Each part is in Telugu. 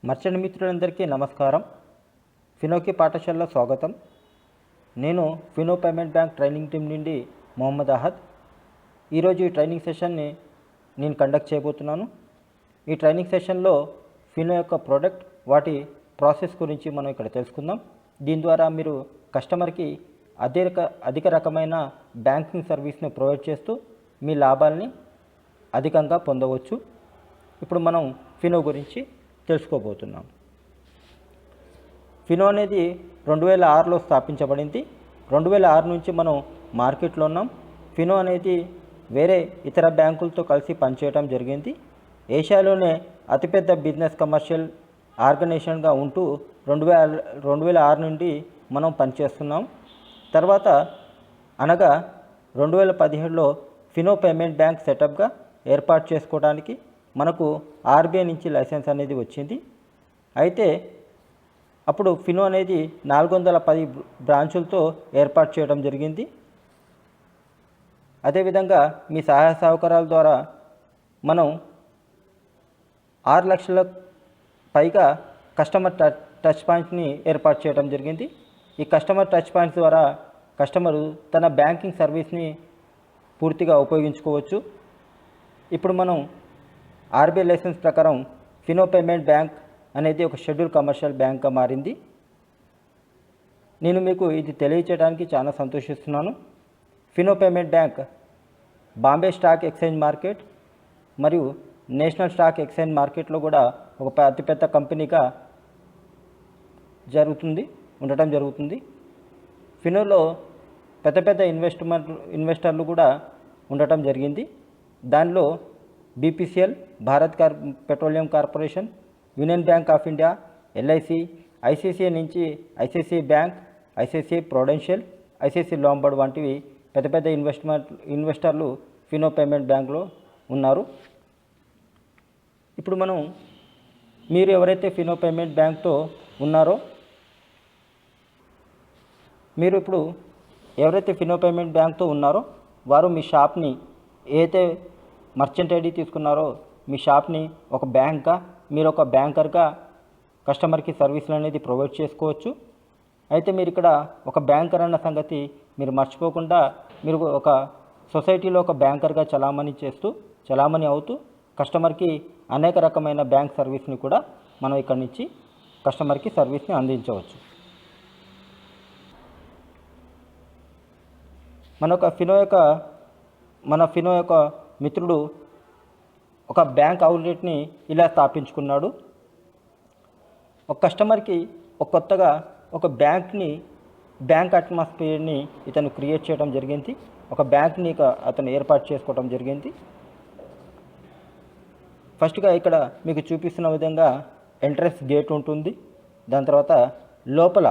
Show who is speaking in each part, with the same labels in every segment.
Speaker 1: మర్చెంట్ మిత్రులందరికీ నమస్కారం. ఫినోకి పాఠశాలలో స్వాగతం. నేను Fino payment bank training team నుండి మొహమ్మద్ అహద్. ఈరోజు ఈ ట్రైనింగ్ సెషన్ని నేను కండక్ట్ చేయబోతున్నాను. ఈ ట్రైనింగ్ సెషన్లో ఫినో యొక్క ప్రోడక్ట్, వాటి ప్రాసెస్ గురించి మనం ఇక్కడ తెలుసుకుందాం. దీని ద్వారా మీరు కస్టమర్కి అధిక రకమైన బ్యాంకింగ్ సర్వీస్ని ప్రొవైడ్ చేస్తూ మీ లాభాలని అధికంగా పొందవచ్చు. ఇప్పుడు మనం ఫినో గురించి తెలుసుకోబోతున్నాం. ఫినో అనేది 2006లో స్థాపించబడింది. 2006 నుంచి మనం మార్కెట్లో ఉన్నాం. ఫినో అనేది వేరే ఇతర బ్యాంకులతో కలిసి పనిచేయడం జరిగింది. ఏషియాలోనే అతిపెద్ద బిజినెస్ కమర్షియల్ ఆర్గనైజేషన్గా ఉంటూ 2006 నుండి మనం పనిచేస్తున్నాం. తర్వాత అనగా 2017లో ఫినో పేమెంట్ బ్యాంక్ సెటప్గా ఏర్పాటు చేసుకోవడానికి మనకు ఆర్బీఐ నుంచి లైసెన్స్ అనేది వచ్చింది. అయితే అప్పుడు ఫినో అనేది 410 బ్రాంచులతో ఏర్పాటు చేయడం జరిగింది. అదేవిధంగా మీ సహాయ సహకారాల ద్వారా మనం 6 లక్షల పైగా కస్టమర్ టచ్ పాయింట్స్ని ఏర్పాటు చేయడం జరిగింది. ఈ కస్టమర్ టచ్ పాయింట్స్ ద్వారా కస్టమరు తన బ్యాంకింగ్ సర్వీస్ని పూర్తిగా ఉపయోగించుకోవచ్చు. ఇప్పుడు మనం ఆర్బీఐ లైసెన్స్ ప్రకారం ఫినో పేమెంట్ బ్యాంక్ అనేది ఒక షెడ్యూల్ కమర్షియల్ బ్యాంక్గా మారింది. నేను మీకు ఇది తెలియచేయడానికి చాలా సంతోషిస్తున్నాను. Fino payment bank Bombay stock exchange market మరియు నేషనల్ స్టాక్ ఎక్స్చేంజ్ మార్కెట్లో కూడా ఒక అతిపెద్ద కంపెనీగా ఉండటం జరుగుతుంది. ఫినోలో పెద్ద ఇన్వెస్టర్లు కూడా ఉండటం జరిగింది. దానిలో BPCL, Bharat Petroleum Corporation, Union Bank of India, LIC, ICICI నుంచి ICICI Bank, ICICI Prudential, ICICI Lombard వంటివి పెద్ద ఇన్వెస్టర్లు ఫినో పేమెంట్ బ్యాంక్లో ఉన్నారు. ఇప్పుడు మీరు ఎవరైతే ఫినో పేమెంట్ బ్యాంక్తో ఉన్నారో, వారు మీ షాప్ని ఏదైతే మర్చెంట్ ఐడి తీసుకున్నారో మీ షాప్ని ఒక బ్యాంక్గా, మీరు ఒక బ్యాంకర్గా కస్టమర్కి సర్వీసులు అనేది ప్రొవైడ్ చేసుకోవచ్చు. అయితే మీరు ఇక్కడ ఒక బ్యాంకర్ అన్న సంగతి మీరు మర్చిపోకుండా, మీరు ఒక సొసైటీలో ఒక బ్యాంకర్గా చలామణి అవుతూ కస్టమర్కి అనేక రకమైన బ్యాంక్ సర్వీస్ని కూడా మనం ఇక్కడి నుంచి కస్టమర్కి సర్వీస్ని అందించవచ్చు. మన ఫినో యొక్క మిత్రుడు ఒక బ్యాంక్ అవుట్లెట్ని ఇలా స్థాపించుకున్నాడు. ఒక కస్టమర్కి కొత్తగా ఒక బ్యాంక్ అట్మాస్ఫియర్ని ఇతను క్రియేట్ చేయడం జరిగింది. ఒక బ్యాంక్ని అతను ఏర్పాటు చేసుకోవడం జరిగింది. ఫస్ట్గా ఇక్కడ మీకు చూపిస్తున్న విధంగా ఎంట్రన్స్ గేట్ ఉంటుంది. దాని తర్వాత లోపల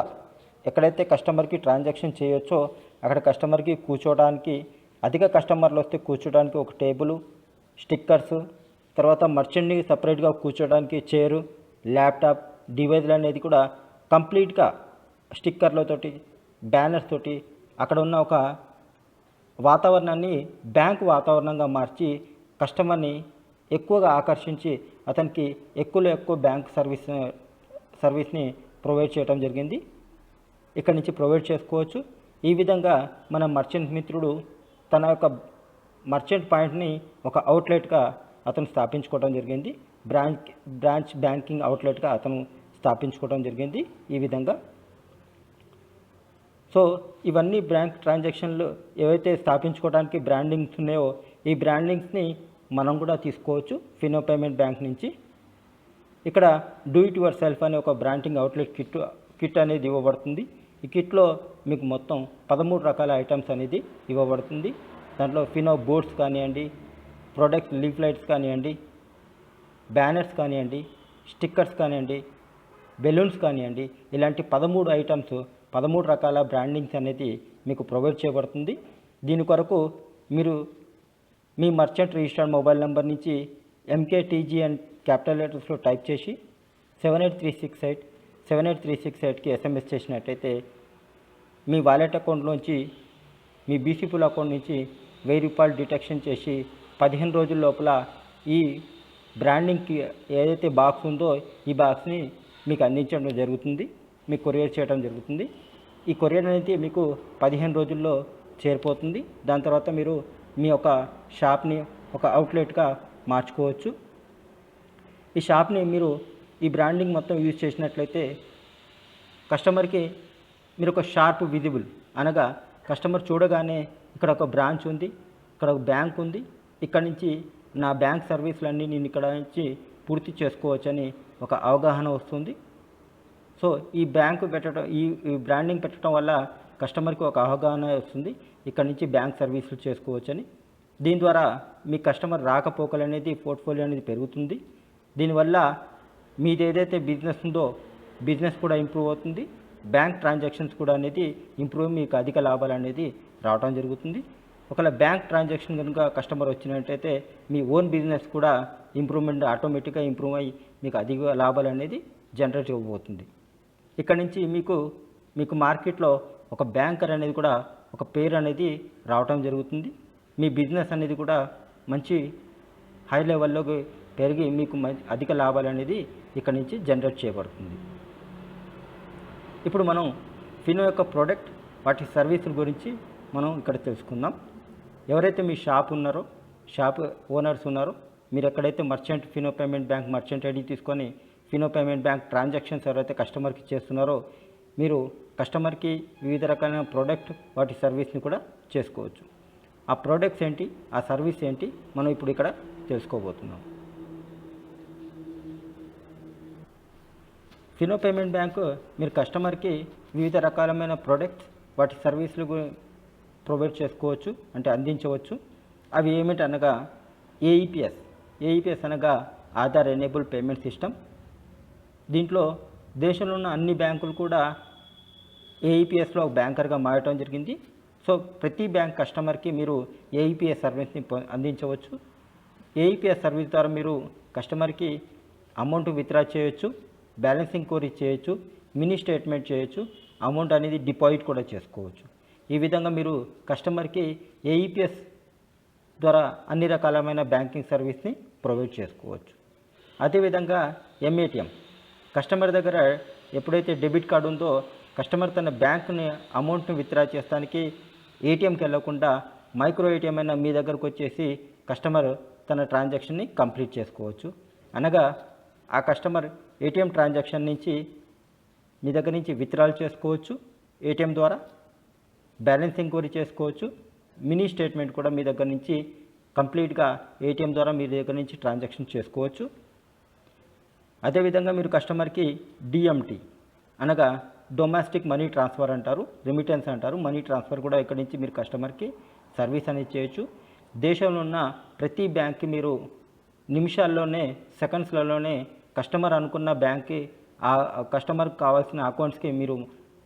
Speaker 1: ఎక్కడైతే కస్టమర్కి ట్రాన్సాక్షన్ చేయొచ్చో అక్కడ కస్టమర్కి కూర్చోవడానికి, అధిక కస్టమర్లు వస్తే కూర్చోడానికి ఒక టేబుల్, స్టిక్కర్స్, తర్వాత మర్చెంట్ని సపరేట్గా కూర్చోడానికి చైరు, ల్యాప్టాప్, డివైజ్లు అనేది కూడా కంప్లీట్గా స్టిక్కర్లతోటి, బ్యానర్స్ తోటి అక్కడ ఉన్న ఒక వాతావరణాన్ని బ్యాంకు వాతావరణంగా మార్చి కస్టమర్ని ఎక్కువగా ఆకర్షించి అతనికి ఎక్కువ బ్యాంక్ సర్వీస్ని ప్రొవైడ్ చేయడం జరిగింది. ఇక్కడి నుంచి ప్రొవైడ్ చేసుకోవచ్చు. ఈ విధంగా మన మర్చెంట్ మిత్రుడు తన యొక్క మర్చెంట్ పాయింట్ని ఒక అవుట్లెట్గా అతను స్థాపించుకోవడం జరిగింది. బ్రాంచ్ బ్యాంకింగ్ అవుట్లెట్గా అతను స్థాపించుకోవడం జరిగింది. ఈ విధంగా సో ఇవన్నీ బ్యాంక్ ట్రాన్సాక్షన్లు ఏవైతే స్థాపించుకోవడానికి బ్రాండింగ్స్ ఉన్నాయో ఈ బ్రాండింగ్స్ని మనం కూడా తీసుకోవచ్చు ఫినో పేమెంట్ బ్యాంక్ నుంచి. ఇక్కడ డూ ఇట్ యువర్ సెల్ఫ్ అనే ఒక బ్రాండింగ్ అవుట్లెట్ కిట్ అనేది ఇవ్వబడుతుంది. ఈ కిట్లో మీకు మొత్తం 13 రకాల ఐటమ్స్ అనేది ఇవ్వబడుతుంది. దాంట్లో ఫినో బోర్డ్స్ కానివ్వండి, ప్రొడక్ట్ లీఫ్లెట్స్ కానివ్వండి, బ్యానర్స్ కానివ్వండి, స్టిక్కర్స్ కానివ్వండి, బెలూన్స్ కానివ్వండి, ఇలాంటి 13 ఐటమ్స్, 13 రకాల బ్రాండింగ్స్ అనేది మీకు ప్రొవైడ్ చేయబడుతుంది. దీని కొరకు మీరు మీ మర్చెంట్ రిజిస్టర్డ్ మొబైల్ నెంబర్ నుంచి MKTG అండ్ క్యాపిటల్ లెటర్స్లో టైప్ చేసి 78368కి SMS చేసినట్టయితే మీ వాలెట్ అకౌంట్లోంచి, మీ బీసీ పూల్ అకౌంట్ నుంచి 1000 రూపాయలు డిటెక్షన్ చేసి 15 రోజుల లోపల ఈ బ్రాండింగ్కి ఏదైతే బాక్స్ ఉందో ఈ బాక్స్ని మీకు అందించడం జరుగుతుంది, మీకు కొరియర్ చేయడం జరుగుతుంది. ఈ కొరియర్ అనేది మీకు 15 రోజుల్లో చేరిపోతుంది. దాని తర్వాత మీరు మీ యొక్క షాప్ని ఒక అవుట్లెట్గా మార్చుకోవచ్చు. ఈ షాప్ని మీరు ఈ బ్రాండింగ్ మొత్తం యూజ్ చేసినట్లయితే కస్టమర్కి మీరు ఒక షార్ప్ విజిబుల్, అనగా కస్టమర్ చూడగానే ఇక్కడ ఒక బ్రాంచ్ ఉంది, ఇక్కడ ఒక బ్యాంక్ ఉంది, ఇక్కడ నుంచి నా బ్యాంక్ సర్వీసులన్నీ నేను ఇక్కడ నుంచి పూర్తి చేసుకోవచ్చని ఒక అవగాహన వస్తుంది. సో ఈ బ్యాంకు పెట్టడం, ఈ బ్రాండింగ్ పెట్టడం వల్ల కస్టమర్కి ఒక అవగాహన వస్తుంది, ఇక్కడ నుంచి బ్యాంక్ సర్వీసులు చేసుకోవచ్చని. దీని ద్వారా మీ కస్టమర్ రాకపోకలు అనేది, పోర్ట్ఫోలియో అనేది పెరుగుతుంది. దీనివల్ల మీది ఏదైతే బిజినెస్ ఉందో బిజినెస్ కూడా ఇంప్రూవ్ అవుతుంది, బ్యాంక్ ట్రాన్సాక్షన్స్ కూడా అనేది ఇంప్రూవ్, మీకు అధిక లాభాలు అనేది రావడం జరుగుతుంది. ఒకవేళ బ్యాంక్ ట్రాన్సాక్షన్ కనుక కస్టమర్ వచ్చినట్టయితే మీ ఓన్ బిజినెస్ కూడా ఇంప్రూవ్మెంట్ ఆటోమేటిక్గా ఇంప్రూవ్ అయ్యి మీకు అధిక లాభాలు అనేది జనరేట్ అవ్వబోతుంది. ఇక్కడ నుంచి మీకు మార్కెట్లో ఒక బ్యాంకర్ అనేది కూడా ఒక పేరు అనేది రావటం జరుగుతుంది. మీ బిజినెస్ అనేది కూడా మంచి హై లెవెల్లోకి పెరిగి మీకు అధిక లాభాలు అనేది ఇక్కడ నుంచి జనరేట్ చేయబడుతుంది. ఇప్పుడు మనం ఫినో యొక్క ప్రోడక్ట్, వాటి సర్వీసుల గురించి మనం ఇక్కడ తెలుసుకుందాం. ఎవరైతే మీ షాప్ ఉన్నారో, షాప్ ఓనర్స్ ఉన్నారో, మీరు ఎక్కడైతే merchant Fino payment bank merchant ID తీసుకొని ఫినో పేమెంట్ బ్యాంక్ ట్రాన్సాక్షన్స్ ఎవరైతే కస్టమర్కి చేస్తున్నారో మీరు కస్టమర్కి వివిధ రకాలైన ప్రోడక్ట్, వాటి సర్వీస్ని కూడా చేసుకోవచ్చు. ఆ ప్రోడక్ట్స్ ఏంటి, ఆ సర్వీస్ ఏంటి, మనం ఇప్పుడు ఇక్కడ తెలుసుకోబోతున్నాం. ఫినో పేమెంట్ బ్యాంకు మీరు కస్టమర్కి వివిధ రకాలమైన ప్రోడక్ట్స్, వాటి సర్వీసులు ప్రొవైడ్ చేసుకోవచ్చు, అంటే అందించవచ్చు. అవి ఏమిటి అనగా ఏఈపిఎస్ అనగా ఆధార్ ఎనేబుల్ పేమెంట్ సిస్టమ్. దీంట్లో దేశంలో ఉన్న అన్ని బ్యాంకులు కూడా ఏఈపిఎస్లో ఒక బ్యాంకర్గా మారటం జరిగింది. సో ప్రతి బ్యాంక్ కస్టమర్కి మీరు ఏఈపిఎస్ సర్వీస్ని అందించవచ్చు. ఏఈపిఎస్ సర్వీస్ ద్వారా మీరు కస్టమర్కి అమౌంట్ విత్డ్రా చేయొచ్చు, బ్యాలెన్స్ ఎంక్వైరీ చేయొచ్చు, మినీ స్టేట్మెంట్ చేయొచ్చు, అమౌంట్ అనేది డిపాజిట్ కూడా చేసుకోవచ్చు. ఈ విధంగా మీరు కస్టమర్కి ఏఈపిఎస్ ద్వారా అన్ని రకాలమైన బ్యాంకింగ్ సర్వీస్ని ప్రొవైడ్ చేసుకోవచ్చు. అదేవిధంగా ఎంఏటిఎం, కస్టమర్ దగ్గర ఎప్పుడైతే డెబిట్ కార్డు ఉందో కస్టమర్ తన బ్యాంక్ని అమౌంట్ని విత్డ్రా చేయడానికి ఏటీఎంకి వెళ్లకుండా మైక్రో ఏటీఎం అయినా మీ దగ్గరకు వచ్చేసి కస్టమర్ తన ట్రాన్సాక్షన్ని కంప్లీట్ చేసుకోవచ్చు. అనగా ఆ కస్టమర్ ఏటీఎం ట్రాన్సాక్షన్ నుంచి మీ దగ్గర నుంచి విత్డ్రాల్ చేసుకోవచ్చు, ఏటీఎం ద్వారా బ్యాలెన్స్ ఎంక్వైరీ చేసుకోవచ్చు, మినీ స్టేట్మెంట్ కూడా మీ దగ్గర నుంచి కంప్లీట్గా ఏటీఎం ద్వారా మీ దగ్గర నుంచి ట్రాన్సాక్షన్ చేసుకోవచ్చు. అదేవిధంగా మీరు కస్టమర్కి డిఎంటీ అనగా డొమెస్టిక్ మనీ ట్రాన్స్ఫర్ అంటారు, రెమిటెన్స్ అంటారు, మనీ ట్రాన్స్ఫర్ కూడా ఇక్కడ నుంచి మీరు కస్టమర్కి సర్వీస్ అనేది చేయొచ్చు. దేశంలో ఉన్న ప్రతి బ్యాంక్కి మీరు నిమిషాల్లోనే, సెకండ్స్లలోనే కస్టమర్ అనుకున్న బ్యాంక్కి, ఆ కస్టమర్కి కావాల్సిన అకౌంట్స్కి మీరు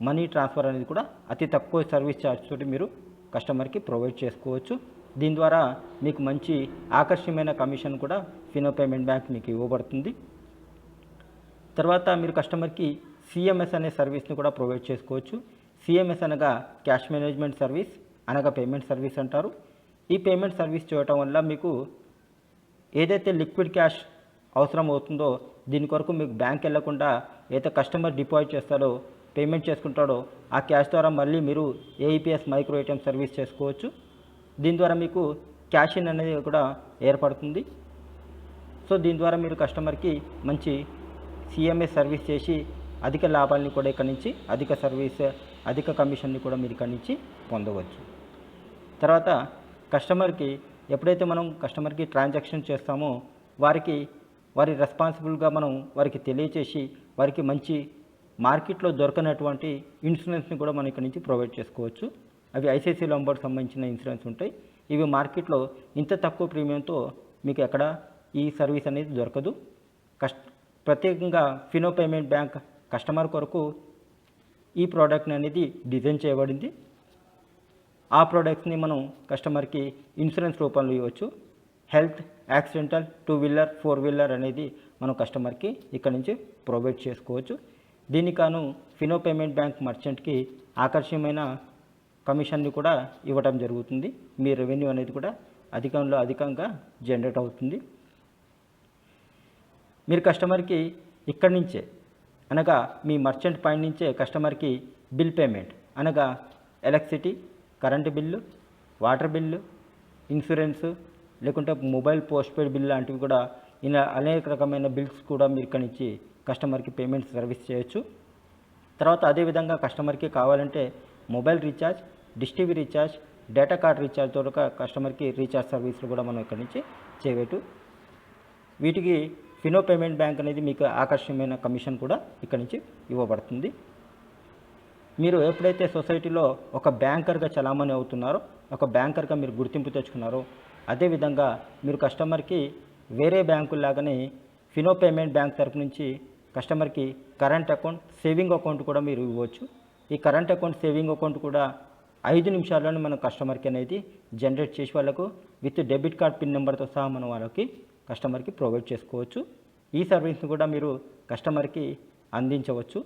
Speaker 1: మనీ ట్రాన్స్ఫర్ అనేది కూడా అతి తక్కువ సర్వీస్ ఛార్జ్ తోటి మీరు కస్టమర్కి ప్రొవైడ్ చేసుకోవచ్చు. దీని ద్వారా మీకు మంచి ఆకర్షణీయమైన కమిషన్ కూడా ఫినో పేమెంట్ బ్యాంక్ మీకు ఇవ్వబడుతుంది. తర్వాత మీరు కస్టమర్కి సిఎంఎస్ అనే సర్వీస్ని కూడా ప్రొవైడ్ చేసుకోవచ్చు. సిఎంఎస్ అనగా క్యాష్ మేనేజ్మెంట్ సర్వీస్, అనగా పేమెంట్ సర్వీస్ అంటారు. ఈ పేమెంట్ సర్వీస్ చేయటం వల్ల మీకు ఏదైతే లిక్విడ్ క్యాష్ అవసరం అవుతుందో దీని కొరకు మీకు బ్యాంక్ వెళ్లకుండా ఏదైతే కస్టమర్ డిపాజిట్ చేస్తాడో, పేమెంట్ చేసుకుంటాడో ఆ క్యాష్ ద్వారా మళ్ళీ మీరు ఏఈపిఎస్ మైక్రో ఏటీఎం సర్వీస్ చేసుకోవచ్చు. దీని ద్వారా మీకు క్యాష్ ఇన్ అనేది కూడా ఏర్పడుతుంది. సో దీని ద్వారా మీరు కస్టమర్కి మంచి సిఎంఎస్ సర్వీస్ చేసి అధిక లాభాలని కూడా ఇక్కడ నుంచి, అధిక కమిషన్ని కూడా మీరు ఇక్కడ నుంచి పొందవచ్చు. తర్వాత కస్టమర్కి ఎప్పుడైతే మనం కస్టమర్కి ట్రాన్సాక్షన్ చేస్తామో వారి రెస్పాన్సిబుల్గా మనం వారికి తెలియచేసి వారికి మంచి మార్కెట్లో దొరకనటువంటి ఇన్సూరెన్స్ని కూడా మనం ఇక్కడ నుంచి ప్రొవైడ్ చేసుకోవచ్చు. అవి ఐసిఐసిఐ లంబార్డ్కి సంబంధించిన ఇన్సూరెన్స్ ఉంటాయి. ఇవి మార్కెట్లో ఇంత తక్కువ ప్రీమియంతో మీకు ఎక్కడ ఈ సర్వీస్ అనేది దొరకదు. ప్రత్యేకంగా ఫినో పేమెంట్ బ్యాంక్ కస్టమర్ కొరకు ఈ ప్రోడక్ట్ని అనేది డిజైన్ చేయబడింది. ఆ ప్రోడక్ట్స్ని మనం కస్టమర్కి ఇన్సూరెన్స్ రూపంలో ఇవ్వచ్చు. హెల్త్, యాక్సిడెంటల్, 2 వీలర్, 4 వీలర్ అనేది మనం కస్టమర్కి ఇక్కడ నుంచి ప్రొవైడ్ చేసుకోవచ్చు. దీనికి కాను ఫినో పేమెంట్ బ్యాంక్ మర్చెంట్కి ఆకర్షణీయమైన కమిషన్ని కూడా ఇవ్వడం జరుగుతుంది. మీ రెవెన్యూ అనేది కూడా అధికంగా జనరేట్ అవుతుంది. మీరు కస్టమర్కి ఇక్కడి నుంచే అనగా మీ మర్చెంట్ పాయింట్ నుంచే కస్టమర్కి బిల్ పేమెంట్ అనగా electricity, current bill, water bill, insurance, లేకుంటే మొబైల్ పోస్ట్పెయిడ్ బిల్ లాంటివి కూడా ఇలా అనేక రకమైన బిల్స్ కూడా మీరు ఇక్కడి నుంచి కస్టమర్కి పేమెంట్ సర్వీస్ చేయొచ్చు. తర్వాత అదేవిధంగా కస్టమర్కి కావాలంటే mobile recharge, dish TV recharge, data card రీఛార్జ్తో కస్టమర్కి రీఛార్జ్ సర్వీసులు కూడా మనం ఇక్కడి నుంచి చేయవచ్చు. వీటికి ఫినో పేమెంట్ బ్యాంక్ అనేది మీకు ఆకర్షణీయమైన కమిషన్ కూడా ఇక్కడి నుంచి ఇవ్వబడుతుంది. మీరు ఎప్పుడైతే సొసైటీలో ఒక బ్యాంకర్గా చలామణి అవుతున్నారో, ఒక బ్యాంకర్గా మీరు గుర్తింపు తెచ్చుకున్నారో, అదేవిధంగా మీరు కస్టమర్కి వేరే బ్యాంకుల్లాగానే ఫినో పేమెంట్ బ్యాంక్ తరపు నుంచి కస్టమర్కి కరెంట్ అకౌంట్, సేవింగ్ అకౌంట్ కూడా మీరు ఇవ్వచ్చు. ఈ కరెంట్ అకౌంట్, సేవింగ్ అకౌంట్ కూడా 5 నిమిషాల్లోనే మనం కస్టమర్కి అనేది జనరేట్ చేసి వాళ్ళకు విత్ డెబిట్ కార్డ్ పిన్ నెంబర్తో సహా మనం వాళ్ళకి కస్టమర్కి ప్రొవైడ్ చేసుకోవచ్చు. ఈ సర్వీస్ని కూడా మీరు కస్టమర్కి అందించవచ్చు.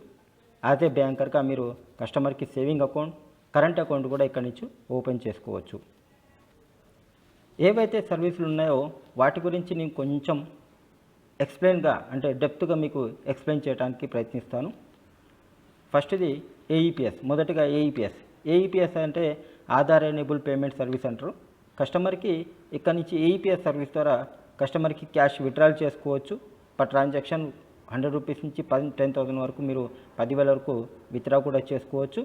Speaker 1: యాజ్ ఏ బ్యాంకర్గా మీరు కస్టమర్కి సేవింగ్ అకౌంట్, కరెంట్ అకౌంట్ కూడా ఇక్కడి నుంచి ఓపెన్ చేసుకోవచ్చు. ఏవైతే సర్వీసులు ఉన్నాయో వాటి గురించి నేను కొంచెం ఎక్స్ప్లెయిన్గా అంటే డెప్త్గా మీకు ఎక్స్ప్లెయిన్ చేయడానికి ప్రయత్నిస్తాను. ఫస్ట్ది ఏఈపిఎస్. మొదటిగా ఏఈపిఎస్ అంటే ఆధార్ ఎనేబుల్ పేమెంట్ సర్వీస్ అంటారు. కస్టమర్కి ఇక్కడ నుంచి ఏఈపిఎస్ సర్వీస్ ద్వారా కస్టమర్కి క్యాష్ విత్డ్రాల్ చేసుకోవచ్చు. పర్ ట్రాన్సాక్షన్ 100 రూపీస్ నుంచి 10,000 వరకు మీరు 10,000 వరకు విత్డ్రా కూడా చేసుకోవచ్చు.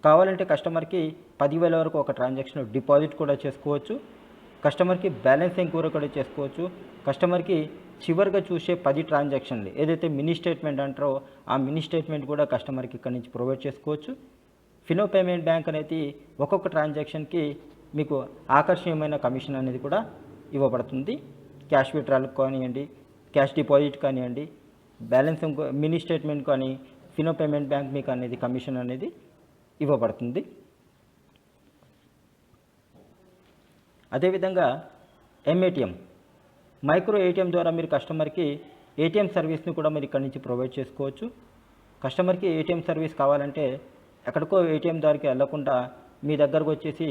Speaker 1: కావాలంటే కస్టమర్కి 10,000 వరకు ఒక ట్రాన్సాక్షన్ డిపాజిట్ కూడా చేసుకోవచ్చు. కస్టమర్కి బ్యాలెన్స్ ఎంక్వైరీ కూడా చేసుకోవచ్చు. కస్టమర్కి చివరిగా చూసే 10 ట్రాన్సాక్షన్లు ఏదైతే మినీ స్టేట్మెంట్ అంటారో ఆ మినీ స్టేట్మెంట్ కూడా కస్టమర్కి ఇక్కడ నుంచి ప్రొవైడ్ చేసుకోవచ్చు. ఫినో పేమెంట్ బ్యాంక్ అనేది ఒక్కొక్క ట్రాన్సాక్షన్కి మీకు ఆకర్షణీయమైన కమిషన్ అనేది కూడా ఇవ్వబడుతుంది. క్యాష్ విత్డ్రాల్ కానివ్వండి, క్యాష్ డిపాజిట్ కానివ్వండి, బ్యాలెన్స్ మినీ స్టేట్మెంట్ కానీ ఫినో పేమెంట్ బ్యాంక్ మీకు అనేది కమిషన్ అనేది ఇవ్వబడుతుంది. అదేవిధంగా ఎంఏటిఎం, మైక్రో ఏటీఎం ద్వారా మీరు కస్టమర్కి ఏటీఎం సర్వీస్ని కూడా మీరు ఇక్కడ నుంచి ప్రొవైడ్ చేసుకోవచ్చు. కస్టమర్కి ఏటీఎం సర్వీస్ కావాలంటే ఎక్కడికో ఏటీఎం దారికి వెళ్లకుండా మీ దగ్గరకు వచ్చేసి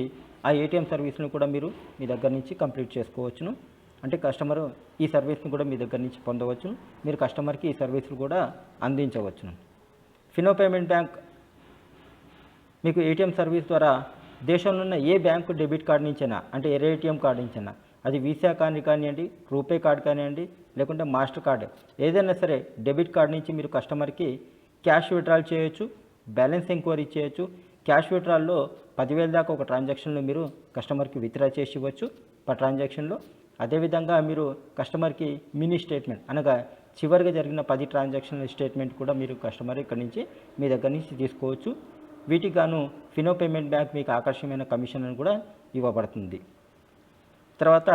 Speaker 1: ఆ ఏటీఎం సర్వీస్ని కూడా మీరు మీ దగ్గర నుంచి కంప్లీట్ చేసుకోవచ్చును. అంటే కస్టమరు ఈ సర్వీస్ని కూడా మీ దగ్గర నుంచి పొందవచ్చును. మీరు కస్టమర్కి ఈ సర్వీసులు కూడా అందించవచ్చును. ఫినో పేమెంట్ బ్యాంక్ మీకు ఏటీఎం సర్వీస్ ద్వారా దేశంలో ఉన్న ఏ బ్యాంకు డెబిట్ కార్డు నుంచైనా అంటే ఏ ఏటీఎం కార్డు నుంచైనా అది వీసా కార్డు కానివ్వండి, రూపే కార్డు కానివ్వండి, లేకుంటే మాస్టర్ కార్డు ఏదైనా సరే డెబిట్ కార్డు నుంచి మీరు కస్టమర్కి క్యాష్ విత్డ్రాల్ చేయొచ్చు, బ్యాలెన్స్ ఎంక్వైరీ చేయొచ్చు. క్యాష్ విత్డ్రాల్లో 10,000 దాకా ఒక ట్రాన్సాక్షన్లో మీరు కస్టమర్కి విత్డ్రా చేసి ఇవ్వచ్చు పర్ ట్రాన్సాక్షన్లో. అదేవిధంగా మీరు కస్టమర్కి మినీ స్టేట్మెంట్ అనగా చివరిగా జరిగిన 10 ట్రాన్సాక్షన్ల స్టేట్మెంట్ కూడా మీరు కస్టమర్ ఇక్కడ నుంచి మీ దగ్గర నుంచి తీసుకోవచ్చు. వీటికి గాను ఫినో పేమెంట్ బ్యాంక్ మీకు ఆకర్షణీయమైన కమిషన్ కూడా ఇవ్వబడుతుంది. తర్వాత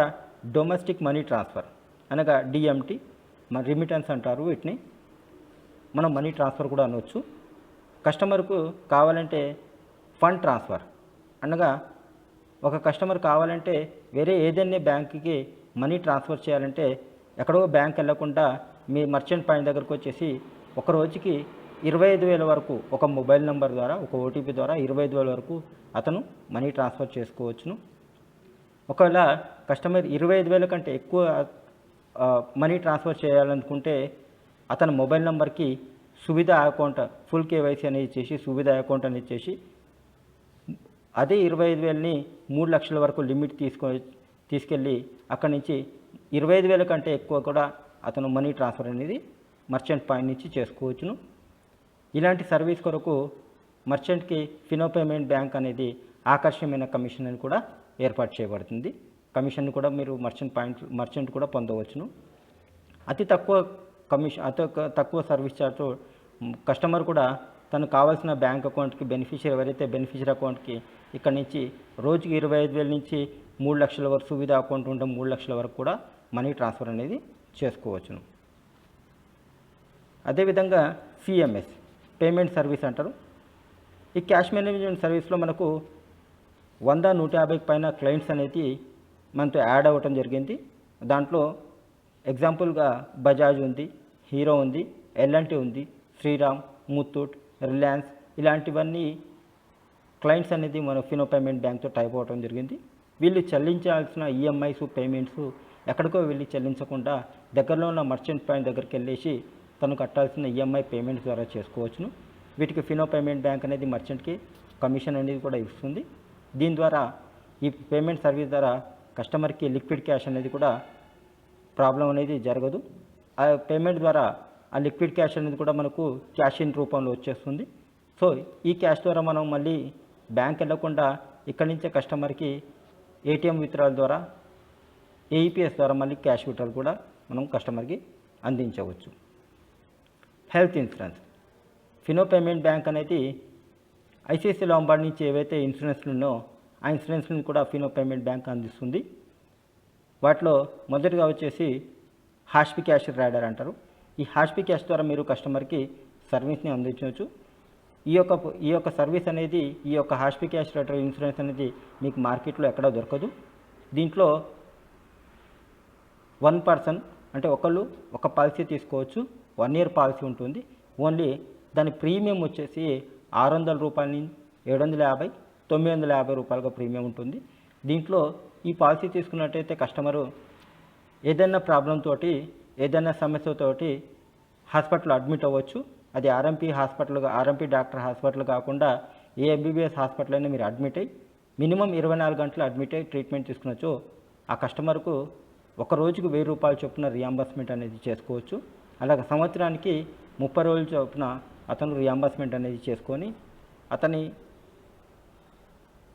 Speaker 1: డొమెస్టిక్ మనీ ట్రాన్స్ఫర్ అనగా డిఎంటీ, మన రిమిటెన్స్ అంటారు. వీటిని మనం మనీ ట్రాన్స్ఫర్ కూడా అనవచ్చు. కస్టమర్కు కావాలంటే ఫండ్ ట్రాన్స్ఫర్ అనగా ఒక కస్టమర్ కావాలంటే వేరే ఏదైనా బ్యాంకుకి మనీ ట్రాన్స్ఫర్ చేయాలంటే ఎక్కడో బ్యాంక్ వెళ్లకుండా మీ మర్చెంట్ పాయింట్ దగ్గరకు వచ్చేసి ఒక రోజుకి 25,000 వరకు ఒక మొబైల్ నెంబర్ ద్వారా ఒక ఓటీపీ ద్వారా 25,000 వరకు అతను మనీ ట్రాన్స్ఫర్ చేసుకోవచ్చును. ఒకవేళ కస్టమర్ 25,000 కంటే ఎక్కువ మనీ ట్రాన్స్ఫర్ చేయాలనుకుంటే అతని మొబైల్ నెంబర్కి సువిధ అకౌంట్ ఫుల్ కేవైసీ అనేది ఇచ్చేసి సువిధ అకౌంట్ అనేది ఇచ్చేసి అదే 25,000ని 3 లక్షల వరకు లిమిట్ తీసుకెళ్ళి అక్కడి నుంచి 25,000 కంటే ఎక్కువ కూడా అతను మనీ ట్రాన్స్ఫర్ అనేది మర్చెంట్ పాయింట్ నుంచి చేసుకోవచ్చును. ఇలాంటి సర్వీస్ కొరకు మర్చెంట్కి ఫినో పేమెంట్ బ్యాంక్ అనేది ఆకర్షణీయమైన కమిషన్ అని కూడా ఏర్పాటు చేయబడుతుంది. కమిషన్ కూడా మీరు మర్చెంట్ కూడా పొందవచ్చును. అతి తక్కువ సర్వీస్ ఛార్జ్ కస్టమర్ కూడా తనకు కావాల్సిన బ్యాంక్ అకౌంట్కి ఎవరైతే బెనిఫిషియరీ అకౌంట్కి ఇక్కడ నుంచి రోజుకి 25,000 నుంచి 3 లక్షల వరకు సువిధ అకౌంట్ ఉంటే 3 లక్షల వరకు కూడా మనీ ట్రాన్స్ఫర్ అనేది చేసుకోవచ్చును. అదేవిధంగా సిఎంఎస్ పేమెంట్ సర్వీస్ అంటారు. ఈ క్యాష్ మేనేజ్మెంట్ సర్వీస్లో మనకు 100-150 పైన క్లయింట్స్ అనేది మనతో యాడ్ అవ్వటం జరిగింది. దాంట్లో ఎగ్జాంపుల్గా బజాజ్ ఉంది, హీరో ఉంది, ఎల్ఎన్టీ ఉంది, శ్రీరామ్, ముత్తూట్, రిలయన్స్ ఇలాంటివన్నీ క్లయింట్స్ అనేది మన ఫినో పేమెంట్ బ్యాంక్తో టైప్ అవ్వడం జరిగింది. వీళ్ళు చెల్లించాల్సిన ఈఎంఐస్ పేమెంట్స్ ఎక్కడికో వెళ్ళి చెల్లించకుండా దగ్గరలో ఉన్న మర్చెంట్ పాయింట్ దగ్గరికి వెళ్ళేసి తను కట్టాల్సిన ఈఎంఐ పేమెంట్ ద్వారా చేసుకోవచ్చును. వీటికి ఫినో పేమెంట్ బ్యాంక్ అనేది మర్చెంట్కి కమిషన్ అనేది కూడా ఇస్తుంది. దీని ద్వారా ఈ పేమెంట్ సర్వీస్ ద్వారా కస్టమర్కి లిక్విడ్ క్యాష్ అనేది కూడా ప్రాబ్లం అనేది జరగదు. ఆ పేమెంట్ ద్వారా ఆ లిక్విడ్ క్యాష్ అనేది కూడా మనకు క్యాష్ ఇన్ రూపంలో వచ్చేస్తుంది. సో ఈ క్యాష్ ద్వారా మనం మళ్ళీ బ్యాంక్ వెళ్ళకుండా ఇక్కడి నుంచే కస్టమర్కి ఏటీఎం విత్డ్రాల్ ద్వారా ఏఈపీఎస్ ద్వారా మళ్ళీ క్యాష్ విత్డ్రాల్ కూడా మనం కస్టమర్కి అందించవచ్చు. Health insurance Fino payment bank అనేది ఐసిఐసిఐ లాంబార్డ్ నుంచి ఏవైతే ఇన్సూరెన్స్లు ఉన్నాయో ఆ ఇన్సూరెన్స్ని కూడా ఫినో పేమెంట్ బ్యాంక్ అందిస్తుంది. వాటిలో మొదటిగా వచ్చేసి హాస్పి క్యాష్ రైడర్ అంటారు. ఈ హాస్పి క్యాష్ ద్వారా మీరు కస్టమర్కి సర్వీస్ని అందించవచ్చు. ఈ యొక్క సర్వీస్ అనేది ఈ యొక్క హాస్పి క్యాష్ రైడర్ ఇన్సూరెన్స్ అనేది మీకు మార్కెట్లో ఎక్కడా దొరకదు. దీంట్లో 1 పర్సన్ అంటే ఒకళ్ళు ఒక పాలసీ తీసుకోవచ్చు. 1 ఇయర్ పాలసీ ఉంటుంది. ఓన్లీ దాని ప్రీమియం వచ్చేసి 600 రూపాయల నుంచి 750, 950 రూపాయలుగా ప్రీమియం ఉంటుంది. దీంట్లో ఈ పాలసీ తీసుకున్నట్టయితే కస్టమరు ఏదైనా ప్రాబ్లంతో ఏదైనా సమస్యతోటి హాస్పిటల్లో అడ్మిట్ అవ్వచ్చు. అది ఆర్ఎంపీ డాక్టర్ హాస్పిటల్ కాకుండా ఏ ఎంబీబీఎస్ హాస్పిటల్ అయినా మీరు అడ్మిట్ అయ్యి మినిమం 24 గంటలు అడ్మిట్ అయ్యి ట్రీట్మెంట్ తీసుకునొచ్చు. ఆ కస్టమర్కు ఒక రోజుకు 1000 రూపాయల చొప్పున రియంబర్స్మెంట్ అనేది చేసుకోవచ్చు. అలాగే సంవత్సరానికి 30 రోజుల చొప్పున అతను రియంబర్స్మెంట్ అనేది చేసుకొని అతని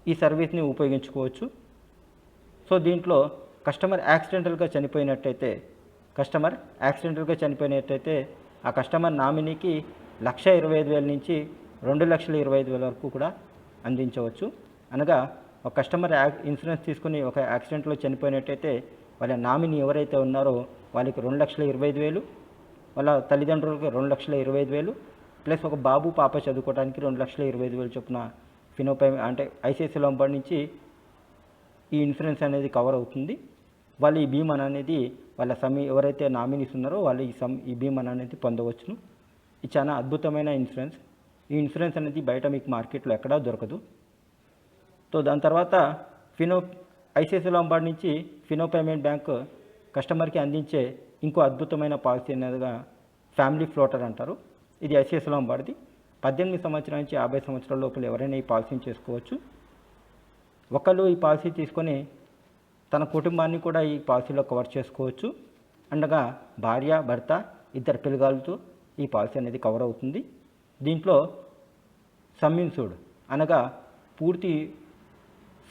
Speaker 1: ఈ సర్వీస్ని ఉపయోగించుకోవచ్చు. సో దీంట్లో కస్టమర్ యాక్సిడెంటల్గా చనిపోయినట్టయితే ఆ కస్టమర్ నామినీకి 1,25,000 నుంచి 2,25,000 వరకు కూడా అందించవచ్చు. అనగా ఒక కస్టమర్ ఇన్సూరెన్స్ తీసుకుని ఒక యాక్సిడెంట్లో చనిపోయినట్టయితే వాళ్ళ నామినీ ఎవరైతే ఉన్నారో వాళ్ళకి 2,25,000, వాళ్ళ తల్లిదండ్రులకు 2,25,000 ప్లస్ ఒక బాబు పాప చదువుకోవడానికి 2,25,000 చొప్పున ఫినో పేమెంట్ అంటే ఐసిఐసిఐ లాంబార్డ్ నుంచి ఈ ఇన్సూరెన్స్ అనేది కవర్ అవుతుంది. వాళ్ళు ఈ బీమా అనేది వాళ్ళ ఎవరైతే నామినీస్ ఉన్నారో వాళ్ళు ఈ బీమా అనేది పొందవచ్చును. ఇది చాలా అద్భుతమైన ఇన్సూరెన్స్. ఈ ఇన్సూరెన్స్ అనేది బయట మీకు మార్కెట్లో ఎక్కడా దొరకదు. సో దాని తర్వాత ఐసిఐసిఐ లాంబార్డ్ నుంచి ఫినో పేమెంట్ బ్యాంక్ కస్టమర్కి అందించే ఇంకో అద్భుతమైన పాలసీ అనేదిగా ఫ్యామిలీ ఫ్లోటర్ అంటారు. ఇది ఐసిఐసిఐ లాంబార్డ్ది. 18 సంవత్సరాల నుంచి 50 సంవత్సరాల లోపల ఎవరైనా ఈ పాలసీని చేసుకోవచ్చు. ఒకళ్ళు ఈ పాలసీ తీసుకొని తన కుటుంబాన్ని కూడా ఈ పాలసీలో కవర్ చేసుకోవచ్చు. అనగా భార్య, భర్త, 2 పిల్లగాళ్ళతో ఈ పాలసీ అనేది కవర్ అవుతుంది. దీంట్లో సమ్ ఇన్సూర్డ్ అనగా పూర్తి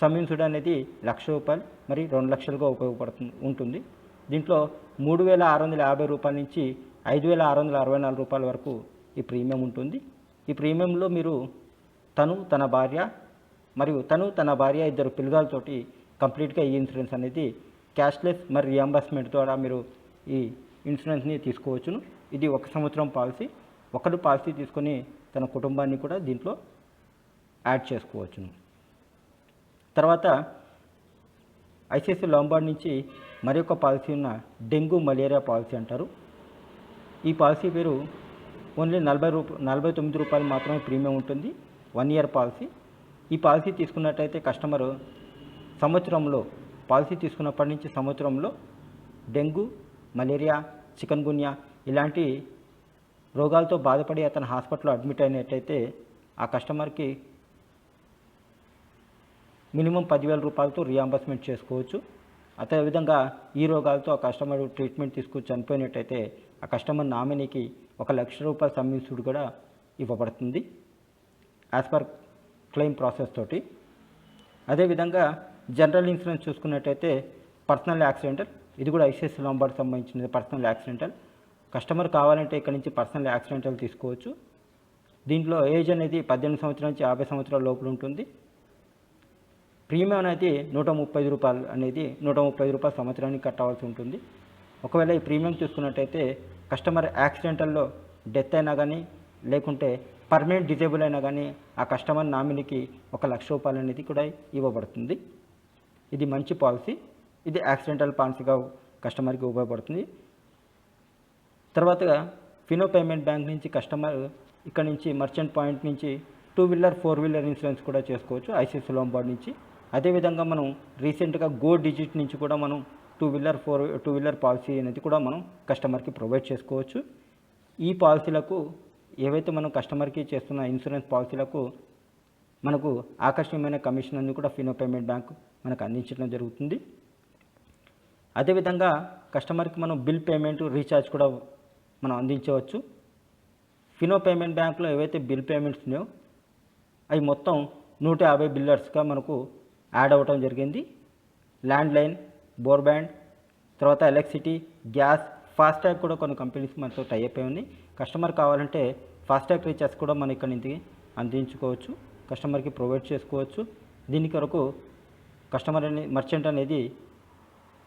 Speaker 1: సమ్ ఇన్సూర్డ్ అనేది 1,00,000 రూపాయలు మరి 2 లక్షలుగా ఉంటుంది. దీంట్లో 3,650 రూపాయల నుంచి 5,664 రూపాయల వరకు ఈ ప్రీమియం ఉంటుంది. ఈ ప్రీమియంలో మీరు తన భార్య 2 పిల్లగాలతోటి కంప్లీట్గా ఈ ఇన్సూరెన్స్ అనేది క్యాష్లెస్ మరి రియంబర్స్మెంట్ ద్వారా మీరు ఈ ఇన్సూరెన్స్ని తీసుకోవచ్చును. ఇది 1 సంవత్సరం పాలసీ. ఒకరు పాలసీ తీసుకొని తన కుటుంబాన్ని కూడా దీంట్లో యాడ్ చేసుకోవచ్చును. తర్వాత ఐసిఐసిఐ లాంబార్డ్ నుంచి మరొక పాలసీ ఉన్న డెంగ్యూ మలేరియా పాలసీ అంటారు. ఈ పాలసీ పేరు ఓన్లీ 49 రూపాయలు మాత్రమే ప్రీమియం ఉంటుంది. 1 ఇయర్ పాలసీ. ఈ పాలసీ తీసుకున్నట్టయితే కస్టమరు సంవత్సరంలో పాలసీ తీసుకున్నప్పటి నుంచి సంవత్సరంలో డెంగ్యూ, మలేరియా, చికెన్ గున్యా ఇలాంటి రోగాలతో బాధపడి అతను హాస్పిటల్లో అడ్మిట్ అయినట్టయితే ఆ కస్టమర్కి మినిమం 10,000 రూపాయలతో రియంబర్స్మెంట్ చేసుకోవచ్చు. అదేవిధంగా ఈ రోగాలతో ఆ కస్టమర్ ట్రీట్మెంట్ తీసుకుని చనిపోయినట్టయితే ఆ కస్టమర్ నామినీకి 1,00,000 రూపాయల సమ్ ఇన్సూర్డ్ కూడా ఇవ్వబడుతుంది యాజ్ పర్ క్లెయిమ్ ప్రాసెస్ తోటి. అదేవిధంగా జనరల్ ఇన్సూరెన్స్ చూసుకున్నట్టయితే పర్సనల్ యాక్సిడెంటల్, ఇది కూడా ఐసిఐసిఐ లాంబార్డ్ సంబంధించినది. పర్సనల్ యాక్సిడెంటల్ కస్టమర్ కావాలంటే ఇక్కడ నుంచి పర్సనల్ యాక్సిడెంటల్ తీసుకోవచ్చు. దీంట్లో ఏజ్ అనేది 18 సంవత్సరాల నుంచి 50 సంవత్సరాల లోపల ఉంటుంది. ప్రీమియం అనేది 130 రూపాయలు అనేది 130 రూపాయలు సంవత్సరానికి కట్టవలసి ఉంటుంది. ఒకవేళ ఈ ప్రీమియం చూసుకున్నట్టయితే కస్టమర్ యాక్సిడెంటల్లో డెత్ అయినా కానీ లేకుంటే పర్మనెంట్ డిజేబుల్ అయినా కానీ ఆ కస్టమర్ నామినీకి 1,00,000 రూపాయలు అనేది కూడా ఇవ్వబడుతుంది. ఇది మంచి పాలసీ. ఇది యాక్సిడెంటల్ పాలసీగా కస్టమర్కి ఉపయోగపడుతుంది. తర్వాత ఫినో పేమెంట్ బ్యాంక్ నుంచి కస్టమర్ ఇక్కడ నుంచి మర్చెంట్ పాయింట్ నుంచి 2 వీలర్ 4 వీలర్ ఇన్సూరెన్స్ కూడా చేసుకోవచ్చు ఐసిఐసిఐ లాంబార్డ్ నుంచి. అదేవిధంగా మనం రీసెంట్గా గో డిజిట్ నుంచి కూడా మనం టూ వీలర్ పాలసీ అనేది కూడా మనం కస్టమర్కి ప్రొవైడ్ చేసుకోవచ్చు. ఈ పాలసీలకు ఏవైతే మనం కస్టమర్కి చేస్తున్న ఇన్సూరెన్స్ పాలసీలకు మనకు ఆకర్షణీయమైన కమిషన్ అనేది కూడా ఫినో పేమెంట్ బ్యాంక్ మనకు అందించడం జరుగుతుంది. అదేవిధంగా కస్టమర్కి మనం బిల్ పేమెంట్, రీఛార్జ్ కూడా మనం అందించవచ్చు. ఫినో పేమెంట్ బ్యాంక్లో ఏవైతే బిల్ పేమెంట్స్ ఉన్నాయో అవి మొత్తం 150 బిల్లర్స్గా మనకు యాడ్ అవ్వడం జరిగింది. ల్యాండ్లైన్, బ్రాడ్బ్యాండ్, తర్వాత ఎలక్ట్రిసిటీ, గ్యాస్, ఫాస్టాగ్ కూడా కొన్ని కంపెనీస్ మనతో టైఅప్ అయి ఉన్నాయి. కస్టమర్ కావాలంటే ఫాస్టాగ్ రీఛార్జ్ కూడా మనం ఇక్కడ నుంచి అందించుకోవచ్చు, కస్టమర్కి ప్రొవైడ్ చేసుకోవచ్చు. దీని కొరకు మర్చెంట్ అనేది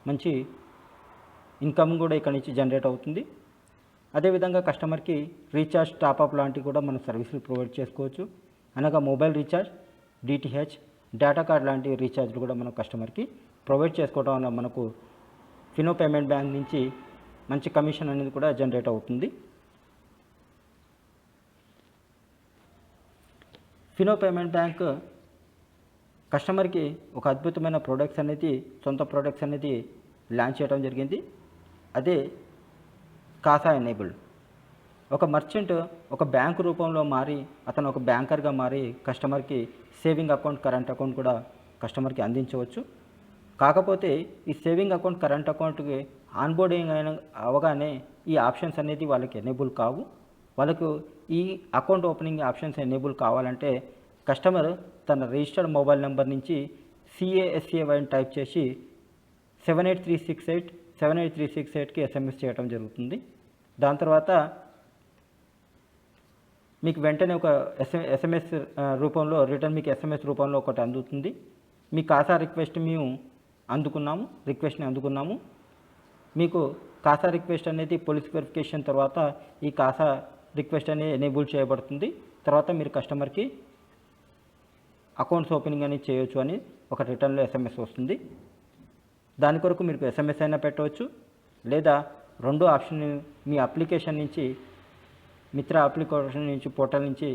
Speaker 1: మంచి ఇన్కమ్ కూడా ఇక్కడ నుంచి జనరేట్ అవుతుంది. అదేవిధంగా కస్టమర్కి రీఛార్జ్, టాప్అప్ లాంటివి కూడా మనం సర్వీసులు ప్రొవైడ్ చేసుకోవచ్చు. అనగా mobile recharge, DTH, data card లాంటి రీఛార్జ్లు కూడా మనం కస్టమర్కి ప్రొవైడ్ చేసుకోవడం వల్ల మనకు ఫినో పేమెంట్ బ్యాంక్ నుంచి మంచి కమిషన్ అనేది కూడా జనరేట్ అవుతుంది. ఫినో పేమెంట్ బ్యాంక్ కస్టమర్కి ఒక అద్భుతమైన సొంత ప్రొడక్ట్స్ అనేది లాంచ్ చేయడం జరిగింది. అదే కాసా ఎనేబుల్డ్. ఒక మర్చెంట్ ఒక బ్యాంకు రూపంలో మారి, అతను ఒక బ్యాంకర్గా మారి కస్టమర్కి సేవింగ్ అకౌంట్, కరెంట్ అకౌంట్ కూడా కస్టమర్కి అందించవచ్చు. కాకపోతే ఈ సేవింగ్ అకౌంట్, కరెంట్ అకౌంట్కి ఆన్బోర్డింగ్ అవగానే ఈ ఆప్షన్స్ అనేది వాళ్ళకి ఎనేబుల్ కావు. వాళ్ళకు ఈ అకౌంట్ ఓపెనింగ్ ఆప్షన్స్ ఎనేబుల్ కావాలంటే కస్టమర్ తన రిజిస్టర్డ్ మొబైల్ నెంబర్ నుంచి CASAY టైప్ చేసి 78368కి SMS చేయడం జరుగుతుంది. దాని తర్వాత మీకు వెంటనే ఒక SMS రూపంలో మీకు SMS రూపంలో ఒకటి అందుతుంది. మీ కాసా రిక్వెస్ట్ని అందుకున్నాము. మీకు కాసా రిక్వెస్ట్ అనేది పోలీస్ వెరిఫికేషన్ తర్వాత ఈ కాసా రిక్వెస్ట్ అనేది ఎనేబుల్ చేయబడుతుంది. తర్వాత మీరు కస్టమర్కి అకౌంట్స్ ఓపెనింగ్ అనేది చేయొచ్చు అని ఒక రిటర్న్లో SMS వస్తుంది. దాని కొరకు మీరు SMS అయినా పెట్టవచ్చు, లేదా రెండో ఆప్షన్ మీ అప్లికేషన్ నుంచి, మిత్ర అప్లికేషన్ నుంచి, పోర్టల్ నుంచి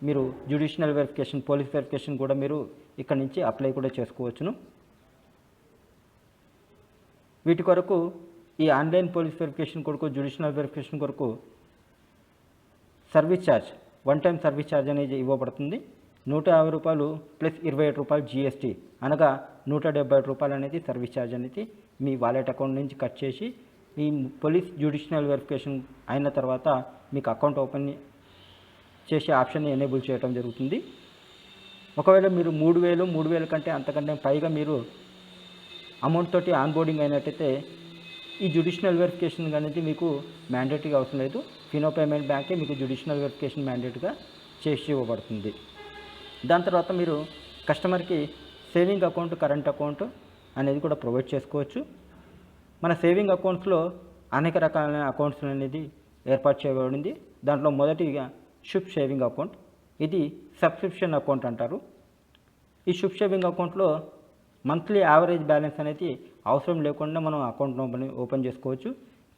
Speaker 1: మీరు జ్యుడిషియల్ వెరిఫికేషన్, పోలీస్ వెరిఫికేషన్ కూడా మీరు ఇక్కడ నుంచి అప్లై కూడా చేసుకోవచ్చును. వీటి కొరకు ఈ ఆన్లైన్ పోలీస్ వెరిఫికేషన్ కొరకు, జ్యుడిషియల్ వెరిఫికేషన్ కొరకు service charge, one time service charge అనేది ఇవ్వబడుతుంది. ₹150 ప్లస్ ₹27 GST, అనగా ₹170 అనేది సర్వీస్ ఛార్జ్ అనేది మీ వాలెట్ అకౌంట్ నుంచి కట్ చేసి ఈ పోలీస్ జ్యుడిషియల్ వెరిఫికేషన్ అయిన తర్వాత మీకు అకౌంట్ ఓపెన్ చేసే ఆప్షన్ని ఎనేబుల్ చేయడం జరుగుతుంది. ఒకవేళ మీరు 3,000 కంటే అంతకంటే పైగా మీరు అమౌంట్ తోటి ఆన్బోర్డింగ్ అయినట్టయితే ఈ జ్యుడిషియల్ వెరిఫికేషన్ అనేది మీకు మ్యాండేటరీగా అవసరం లేదు. ఫినో పేమెంట్ బ్యాంకే మీకు జ్యుడిషియల్ వెరిఫికేషన్ మ్యాండేట్గా చేసి ఇవ్వబడుతుంది. దాని తర్వాత మీరు కస్టమర్కి సేవింగ్ అకౌంట్, కరెంట్ అకౌంట్ అనేది కూడా ప్రొవైడ్ చేసుకోవచ్చు. మన సేవింగ్ అకౌంట్స్లో అనేక రకాలైన అకౌంట్స్ అనేది ఏర్పాటు చేయబడింది. దాంట్లో మొదటిగా షుప్ సేవింగ్ అకౌంట్, ఇది సబ్స్క్రిప్షన్ అకౌంట్ అంటారు. ఈ షుప్ సేవింగ్ అకౌంట్లో మంత్లీ యావరేజ్ బ్యాలెన్స్ అనేది అవసరం లేకుండా మనం అకౌంట్ ఓపెన్ చేసుకోవచ్చు.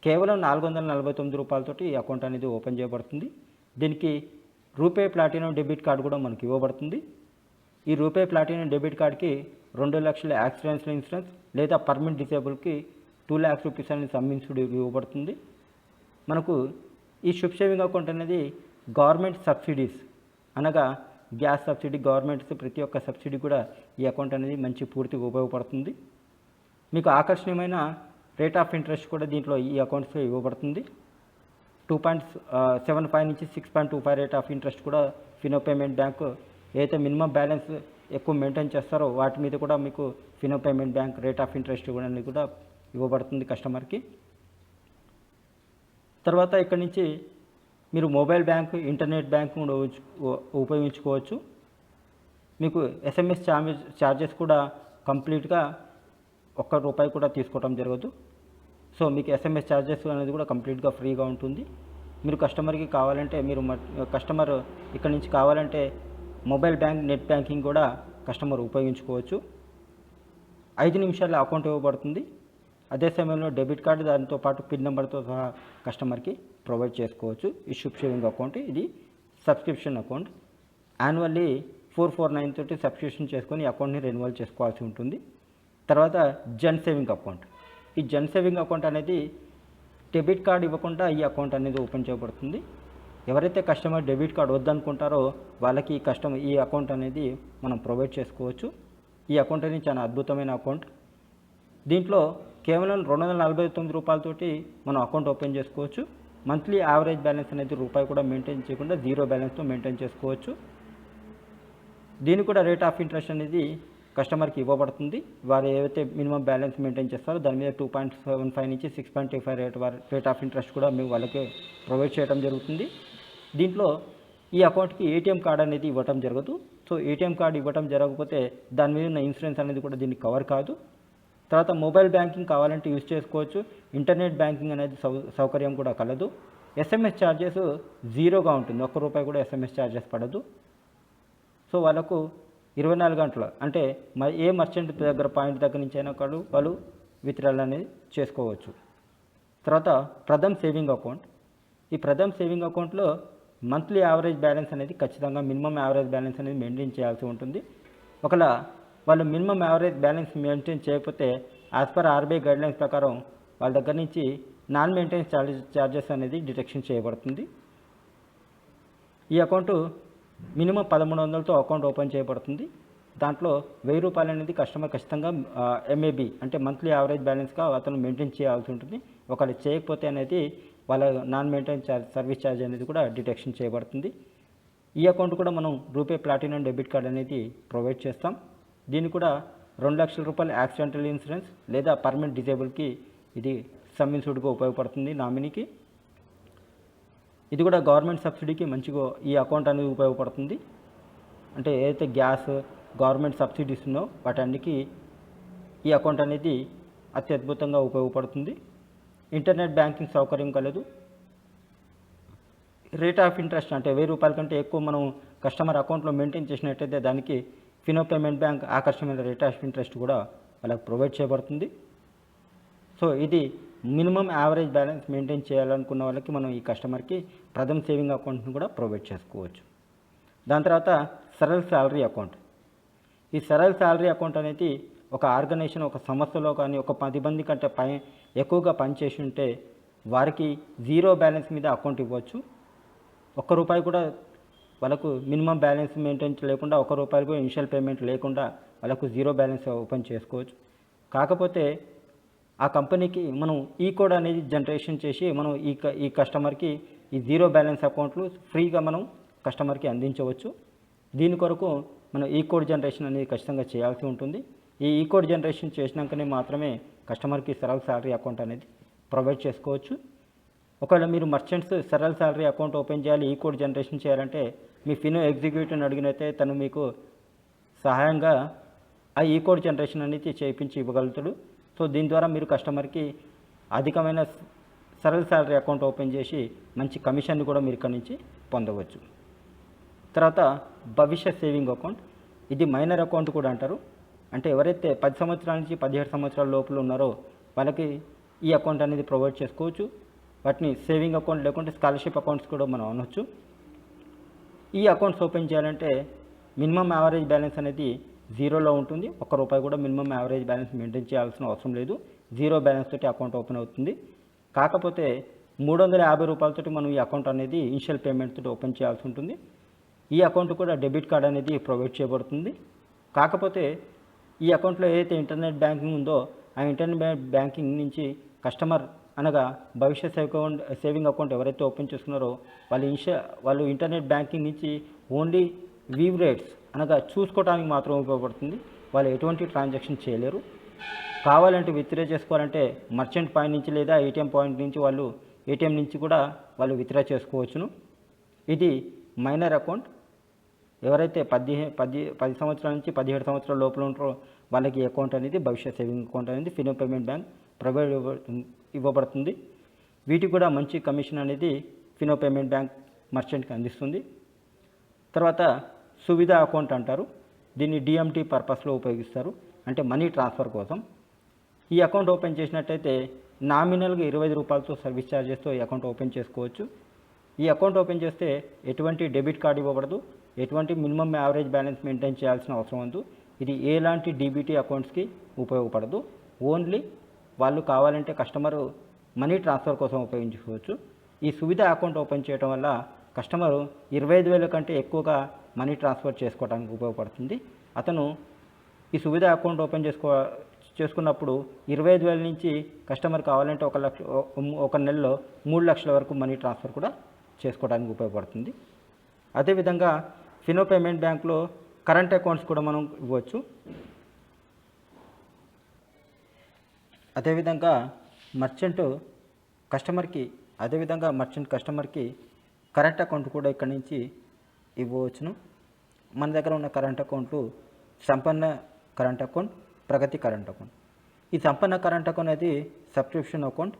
Speaker 1: కేవలం ₹449 ఈ అకౌంట్ అనేది ఓపెన్ చేయబడుతుంది. దీనికి రూపే ప్లాటినం డెబిట్ కార్డు కూడా మనకి ఇవ్వబడుతుంది. ఈ రూపే ప్లాటినం డెబిట్ కార్డ్కి 2 లక్షల యాక్సిడెంటల్ ఇన్సూరెన్స్ లేదా పర్మనెంట్ డిసేబుల్కి ₹2,00,000 అనేది సమ్ ఇన్సూర్డ్ ఇవ్వబడుతుంది. మనకు ఈ షుప్ సేవింగ్ అకౌంట్ అనేది గవర్నమెంట్ సబ్సిడీస్, అనగా గ్యాస్ సబ్సిడీ, గవర్నమెంట్స్ ప్రతి ఒక్క సబ్సిడీ కూడా ఈ అకౌంట్ అనేది మంచి పూర్తిగా ఉపయోగపడుతుంది. మీకు ఆకర్షణీయమైన రేట్ ఆఫ్ ఇంట్రెస్ట్ కూడా దీంట్లో ఈ అకౌంట్స్లో ఇవ్వబడుతుంది. 2.75 నుంచి 6.25 రేట్ ఆఫ్ ఇంట్రెస్ట్ కూడా ఫినో పేమెంట్ బ్యాంక్ ఏదైతే మినిమం బ్యాలెన్స్ ఎక్కువ మెయింటైన్ చేస్తారో వాటి మీద కూడా మీకు Fino payment bank rate of interest కూడా ఇవ్వబడుతుంది కస్టమర్కి. తర్వాత ఇక్కడి నుంచి మీరు మొబైల్ బ్యాంక్, ఇంటర్నెట్ బ్యాంక్ కూడా ఉపయోగించుకోవచ్చు. మీకు SMS ఛార్జెస్ కూడా కంప్లీట్గా ₹1 కూడా తీసుకోవడం జరగదు. సో మీకు SMS ఛార్జెస్ అనేది కూడా కంప్లీట్గా ఫ్రీగా ఉంటుంది. మీరు కస్టమర్కి కావాలంటే కస్టమర్ ఇక్కడ నుంచి కావాలంటే మొబైల్ బ్యాంక్, నెట్ బ్యాంకింగ్ కూడా కస్టమర్ ఉపయోగించుకోవచ్చు. 5 నిమిషాల్లో అకౌంట్ ఇవ్వబడుతుంది. అదే సమయంలో డెబిట్ కార్డు దానితో పాటు పిన్ నెంబర్తో సహా కస్టమర్కి ప్రొవైడ్ చేసుకోవచ్చు. ఈ షుప్ సేవింగ్ అకౌంట్ ఇది సబ్స్క్రిప్షన్ అకౌంట్. యాన్యువల్లీ 449 తోటి సబ్స్క్రిప్షన్ చేసుకొని అకౌంట్ని రెన్యువల్ చేసుకోవాల్సి ఉంటుంది. తర్వాత జన్ సేవింగ్ అకౌంట్, ఈ జన్ సేవింగ్ అకౌంట్ అనేది డెబిట్ కార్డ్ ఇవ్వకుండా ఈ అకౌంట్ అనేది ఓపెన్ చేయబడుతుంది. ఎవరైతే కస్టమర్ డెబిట్ కార్డ్ వద్దనుకుంటారో వాళ్ళకి ఈ అకౌంట్ అనేది మనం ప్రొవైడ్ చేసుకోవచ్చు. ఈ అకౌంట్ అనేది చాలా అద్భుతమైన అకౌంట్. దీంట్లో కేవలం 249 రూపాయలతోటి మనం అకౌంట్ ఓపెన్ చేసుకోవచ్చు. మంత్లీ యావరేజ్ బ్యాలెన్స్ అనేది రూపాయి కూడా మెయింటైన్ చేయకుండా జీరో బ్యాలెన్స్తో మెయింటైన్ చేసుకోవచ్చు. దీనికి కూడా రేట్ ఆఫ్ ఇంట్రెస్ట్ అనేది కస్టమర్కి ఇవ్వబడుతుంది. వారు ఏవైతే మినిమం బ్యాలెన్స్ మెయింటైన్ చేస్తారో దాని మీద 2.75 నుంచి 6.25 రేట్ ఆఫ్ ఇంట్రెస్ట్ కూడా మేము వాళ్ళకి ప్రొవైడ్ చేయడం జరుగుతుంది. దీంట్లో ఈ అకౌంట్కి ఏటీఎం కార్డ్ అనేది ఇవ్వటం జరగదు. సో ఏటీఎం కార్డు ఇవ్వటం జరగకపోతే దాని మీద ఉన్న ఇన్సూరెన్స్ అనేది కూడా దీనికి కవర్ కాదు. తర్వాత మొబైల్ బ్యాంకింగ్ కావాలంటే యూజ్ చేసుకోవచ్చు. ఇంటర్నెట్ బ్యాంకింగ్ అనేది సౌకర్యం కూడా కలదు. ఎస్ఎంఎస్ ఛార్జెస్ జీరోగా ఉంటుంది, ₹1 కూడా ఎస్ఎంఎస్ ఛార్జెస్ పడదు. సో వాళ్ళకు 24 గంటలు అంటే ఏ మర్చెంట్ దగ్గర పాయింట్ దగ్గర నుంచి అయినా వాళ్ళు విత్డ్రాల్ అనేది చేసుకోవచ్చు. తర్వాత ప్రథమ్ సేవింగ్ అకౌంట్. ఈ ప్రథమ్ సేవింగ్ అకౌంట్లో మంత్లీ యావరేజ్ బ్యాలెన్స్ అనేది ఖచ్చితంగా మినిమం యావరేజ్ బ్యాలెన్స్ అనేది మెయింటైన్ చేయాల్సి ఉంటుంది. ఒకవేళ వాళ్ళు మినిమం యావరేజ్ బ్యాలెన్స్ మెయింటైన్ చేయకపోతే యాజ్ పర్ ఆర్బీఐ గైడ్లైన్స్ ప్రకారం వాళ్ళ దగ్గర నుంచి నాన్ మెయింటెనెన్స్ ఛార్జెస్ అనేది డిటెక్షన్ చేయబడుతుంది. ఈ అకౌంటు మినిమం 1300తో అకౌంట్ ఓపెన్ చేయబడుతుంది. దాంట్లో ₹1000 అనేది కస్టమర్ ఖచ్చితంగా ఎంఏబి అంటే మంత్లీ యావరేజ్ బ్యాలెన్స్గా అతను మెయింటైన్ చేయాల్సి ఉంటుంది. ఒకవేళ చేయకపోతే అనేది వాళ్ళ నాన్ మెయింటెనెన్స్ సర్వీస్ ఛార్జ్ అనేది కూడా డిటెక్షన్ చేయబడుతుంది. ఈ అకౌంట్ కూడా మనం రూపే ప్లాటినం డెబిట్ కార్డ్ అనేది ప్రొవైడ్ చేస్తాం. దీన్ని కూడా ₹2,00,000 యాక్సిడెంటల్ ఇన్సూరెన్స్ లేదా పర్మనెంట్ డిజేబుల్కి ఇది సమ్ ఇన్సూర్డ్గా ఉపయోగపడుతుంది నామినీకి. ఇది కూడా గవర్నమెంట్ సబ్సిడీకి మంచిగా ఈ అకౌంట్ అనేది ఉపయోగపడుతుంది. అంటే ఏదైతే గ్యాస్ గవర్నమెంట్ సబ్సిడీస్ ఉన్నో వాటన్నిటికీ ఈ అకౌంట్ అనేది అత్యద్భుతంగా ఉపయోగపడుతుంది. ఇంటర్నెట్ బ్యాంకింగ్ సౌకర్యం కలదు. రేట్ ఆఫ్ ఇంట్రెస్ట్ అంటే ₹1000 కంటే ఎక్కువ మనం కస్టమర్ అకౌంట్లో మెయింటైన్ చేసినట్టయితే దానికి ఫినో పేమెంట్ బ్యాంక్ ఆకర్షణీయమైన రేట్ ఆఫ్ ఇంట్రెస్ట్ కూడా వాళ్ళకి ప్రొవైడ్ చేయబడుతుంది. సో ఇది మినిమం యావరేజ్ బ్యాలెన్స్ మెయింటైన్ చేయాలనుకున్న వాళ్ళకి మనం ఈ కస్టమర్కి ప్రథమ్ సేవింగ్ అకౌంట్ని కూడా ప్రొవైడ్ చేసుకోవచ్చు. దాని తర్వాత సరల్ శాలరీ అకౌంట్. ఈ సరల్ శాలరీ అకౌంట్ అనేది ఒక ఆర్గనైజేషన్ ఒక సంస్థలో కానీ ఒక 10 మంది కంటే ఎక్కువగా పనిచేసి ఉంటే వారికి జీరో బ్యాలెన్స్ మీద అకౌంట్ ఇవ్వచ్చు. ₹1 కూడా వాళ్ళకు మినిమం బ్యాలెన్స్ మెయింటైన్ లేకుండా ₹1 కూడా ఇనిషియల్ పేమెంట్ లేకుండా వాళ్ళకు జీరో బ్యాలెన్స్ ఓపెన్ చేసుకోవచ్చు. కాకపోతే ఆ కంపెనీకి మనం ఈ కోడ్ అనేది జనరేషన్ చేసి మనం ఈ కస్టమర్కి ఈ జీరో బ్యాలెన్స్ అకౌంట్లు ఫ్రీగా మనం కస్టమర్కి అందించవచ్చు. దీని కొరకు మనం ఈ కోడ్ జనరేషన్ అనేది ఖచ్చితంగా చేయాల్సి ఉంటుంది. ఈ కోడ్ జనరేషన్ చేసినాకనే మాత్రమే కస్టమర్కి సరల్ శాలరీ అకౌంట్ అనేది ప్రొవైడ్ చేసుకోవచ్చు. ఒకవేళ మీరు merchants Saral salary account open చేయాలి ఈ కోడ్ జనరేషన్ చేయాలంటే మీ ఫినో ఎగ్జిక్యూటివ్ని అడిగినైతే తను మీకు సహాయంగా ఆ ఈ కోడ్ జనరేషన్ అనేది చేయించి ఇవ్వగలుగుతాడు. సో దీని ద్వారా మీరు కస్టమర్కి అధికమైన సరల్ శాలరీ అకౌంట్ ఓపెన్ చేసి మంచి కమిషన్ కూడా మీరు ఇక్కడి నుంచి పొందవచ్చు. తర్వాత భవిష్యత్ సేవింగ్ అకౌంట్. ఇది మైనర్ అకౌంట్ కూడా అంటారు. అంటే ఎవరైతే 10 సంవత్సరాల నుంచి 17 సంవత్సరాల లోపల ఉన్నారో వాళ్ళకి ఈ అకౌంట్ అనేది ప్రొవైడ్ చేసుకోవచ్చు. వాటిని సేవింగ్ అకౌంట్ లేకుంటే స్కాలర్షిప్ అకౌంట్స్ కూడా మనం అనవచ్చు. ఈ అకౌంట్స్ ఓపెన్ చేయాలంటే మినిమం యావరేజ్ బ్యాలెన్స్ అనేది జీరోలో ఉంటుంది. ₹1 కూడా మినిమం యావరేజ్ బ్యాలెన్స్ మెయింటైన్ చేయాల్సిన అవసరం లేదు. జీరో బ్యాలెన్స్ తోటి అకౌంట్ ఓపెన్ అవుతుంది. కాకపోతే ₹350 తోటి మనం ఈ అకౌంట్ అనేది ఇనిషియల్ పేమెంట్ తోటి ఓపెన్ చేయాల్సి ఉంటుంది. ఈ అకౌంట్ కూడా డెబిట్ కార్డ్ అనేది ప్రొవైడ్ చేయబడుతుంది. కాకపోతే ఈ అకౌంట్లో ఏదైతే ఇంటర్నెట్ బ్యాంకింగ్ ఉందో ఆ ఇంటర్నెట్ బ్యాంకింగ్ నుంచి కస్టమర్ అనగా భవిష్యత్ సేవింగ్ అకౌంట్ ఎవరైతే ఓపెన్ చేసుకున్నారో వాళ్ళు ఇంటర్నెట్ బ్యాంకింగ్ నుంచి ఓన్లీ వీవ్ రేట్స్ అనగా చూసుకోవడానికి మాత్రం ఉపయోగపడుతుంది. వాళ్ళు ఎటువంటి ట్రాన్సాక్షన్ చేయలేరు. కావాలంటే విత్డ్రా చేసుకోవాలంటే మర్చెంట్ పాయింట్ నుంచి లేదా ఏటీఎం పాయింట్ నుంచి వాళ్ళు ఏటీఎం నుంచి కూడా వాళ్ళు విత్డ్రా చేసుకోవచ్చును. ఇది మైనర్ అకౌంట్. ఎవరైతే 10 సంవత్సరాల నుంచి 17 సంవత్సరాల లోపల ఉంటారో వాళ్ళకి అకౌంట్ అనేది భవిష్యత్ సేవింగ్ అకౌంట్ అనేది ఫినో పేమెంట్ బ్యాంక్ ప్రొవైడ్ ఇవ్వబడుతుంది. వీటికి కూడా మంచి కమిషన్ అనేది ఫినో పేమెంట్ బ్యాంక్ మర్చెంట్కి అందిస్తుంది. తర్వాత సువిధ అకౌంట్ అంటారు. దీన్ని డిఎంటీ పర్పస్లో ఉపయోగిస్తారు, అంటే మనీ ట్రాన్స్ఫర్ కోసం. ఈ అకౌంట్ ఓపెన్ చేసినట్టయితే నామినల్గా ₹20తో సర్వీస్ ఛార్జెస్తో ఈ అకౌంట్ ఓపెన్ చేసుకోవచ్చు. ఈ అకౌంట్ ఓపెన్ చేస్తే ఎటువంటి డెబిట్ కార్డు ఇవ్వబడదు, ఎటువంటి మినిమం యావరేజ్ బ్యాలెన్స్ మెయింటైన్ చేయాల్సిన అవసరం ఉంది. ఇది ఎలాంటి డీబీటీ అకౌంట్స్కి ఉపయోగపడదు. ఓన్లీ వాళ్ళు కావాలంటే కస్టమరు మనీ ట్రాన్స్ఫర్ కోసం ఉపయోగించుకోవచ్చు. ఈ సువిధ అకౌంట్ ఓపెన్ చేయడం వల్ల కస్టమరు 25,000 కంటే ఎక్కువగా మనీ ట్రాన్స్ఫర్ చేసుకోవడానికి ఉపయోగపడుతుంది. అతను ఈ సువిధ అకౌంట్ ఓపెన్ చేసుకున్నప్పుడు 25,000 నుంచి కస్టమర్ కావాలంటే ఒక నెలలో 3 లక్షల వరకు మనీ ట్రాన్స్ఫర్ కూడా చేసుకోవడానికి ఉపయోగపడుతుంది. అదేవిధంగా ఫినో పేమెంట్ బ్యాంక్లో కరెంట్ అకౌంట్స్ కూడా మనం ఇవ్వచ్చు. అదేవిధంగా మర్చెంట్ కస్టమర్కి కరెంట్ అకౌంట్ కూడా ఇక్కడి నుంచి ఇవ్వవచ్చును. మన దగ్గర ఉన్న కరెంట్ అకౌంట్లు సంపన్న కరెంట్ అకౌంట్, ప్రగతి కరెంట్ అకౌంట్. ఈ సంపన్న కరెంట్ అకౌంట్ అనేది సబ్స్క్రిప్షన్ అకౌంట్.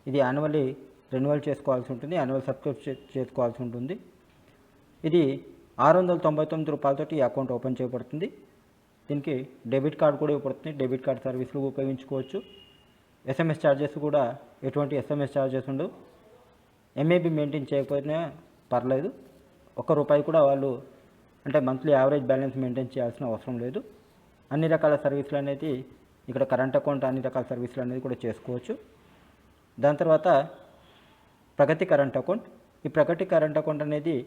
Speaker 1: ఇది యాన్యువల్లీ రెన్యువల్ చేసుకోవాల్సి ఉంటుంది, యాన్యువల్ సబ్స్క్రిప్షన్ చేసుకోవాల్సి ఉంటుంది. ఇది 699 రూపాయలతోటి ఈ అకౌంట్ ఓపెన్ చేయబడుతుంది. దీనికి డెబిట్ కార్డు కూడా ఇవ్వబడుతుంది. డెబిట్ కార్డు సర్వీసులు ఉపయోగించుకోవచ్చు. ఎస్ఎంఎస్ ఛార్జెస్ కూడా ఎటువంటి ఎస్ఎంఎస్ ఛార్జెస్ ఉండవు. ఎంఏబి మెయింటైన్ చేయకపోయినా పర్లేదు. ₹1 కూడా వాళ్ళు అంటే మంత్లీ యావరేజ్ బ్యాలెన్స్ మెయింటైన్ చేయాల్సిన అవసరం లేదు. అన్ని రకాల సర్వీసులు అనేది ఇక్కడ కరెంట్ అకౌంట్ అన్ని రకాల సర్వీసులు అనేది కూడా చేసుకోవచ్చు. దాని తర్వాత ప్రగతి కరెంట్ అకౌంట్. ఈ ప్రగతి కరెంట్ అకౌంట్ అనేది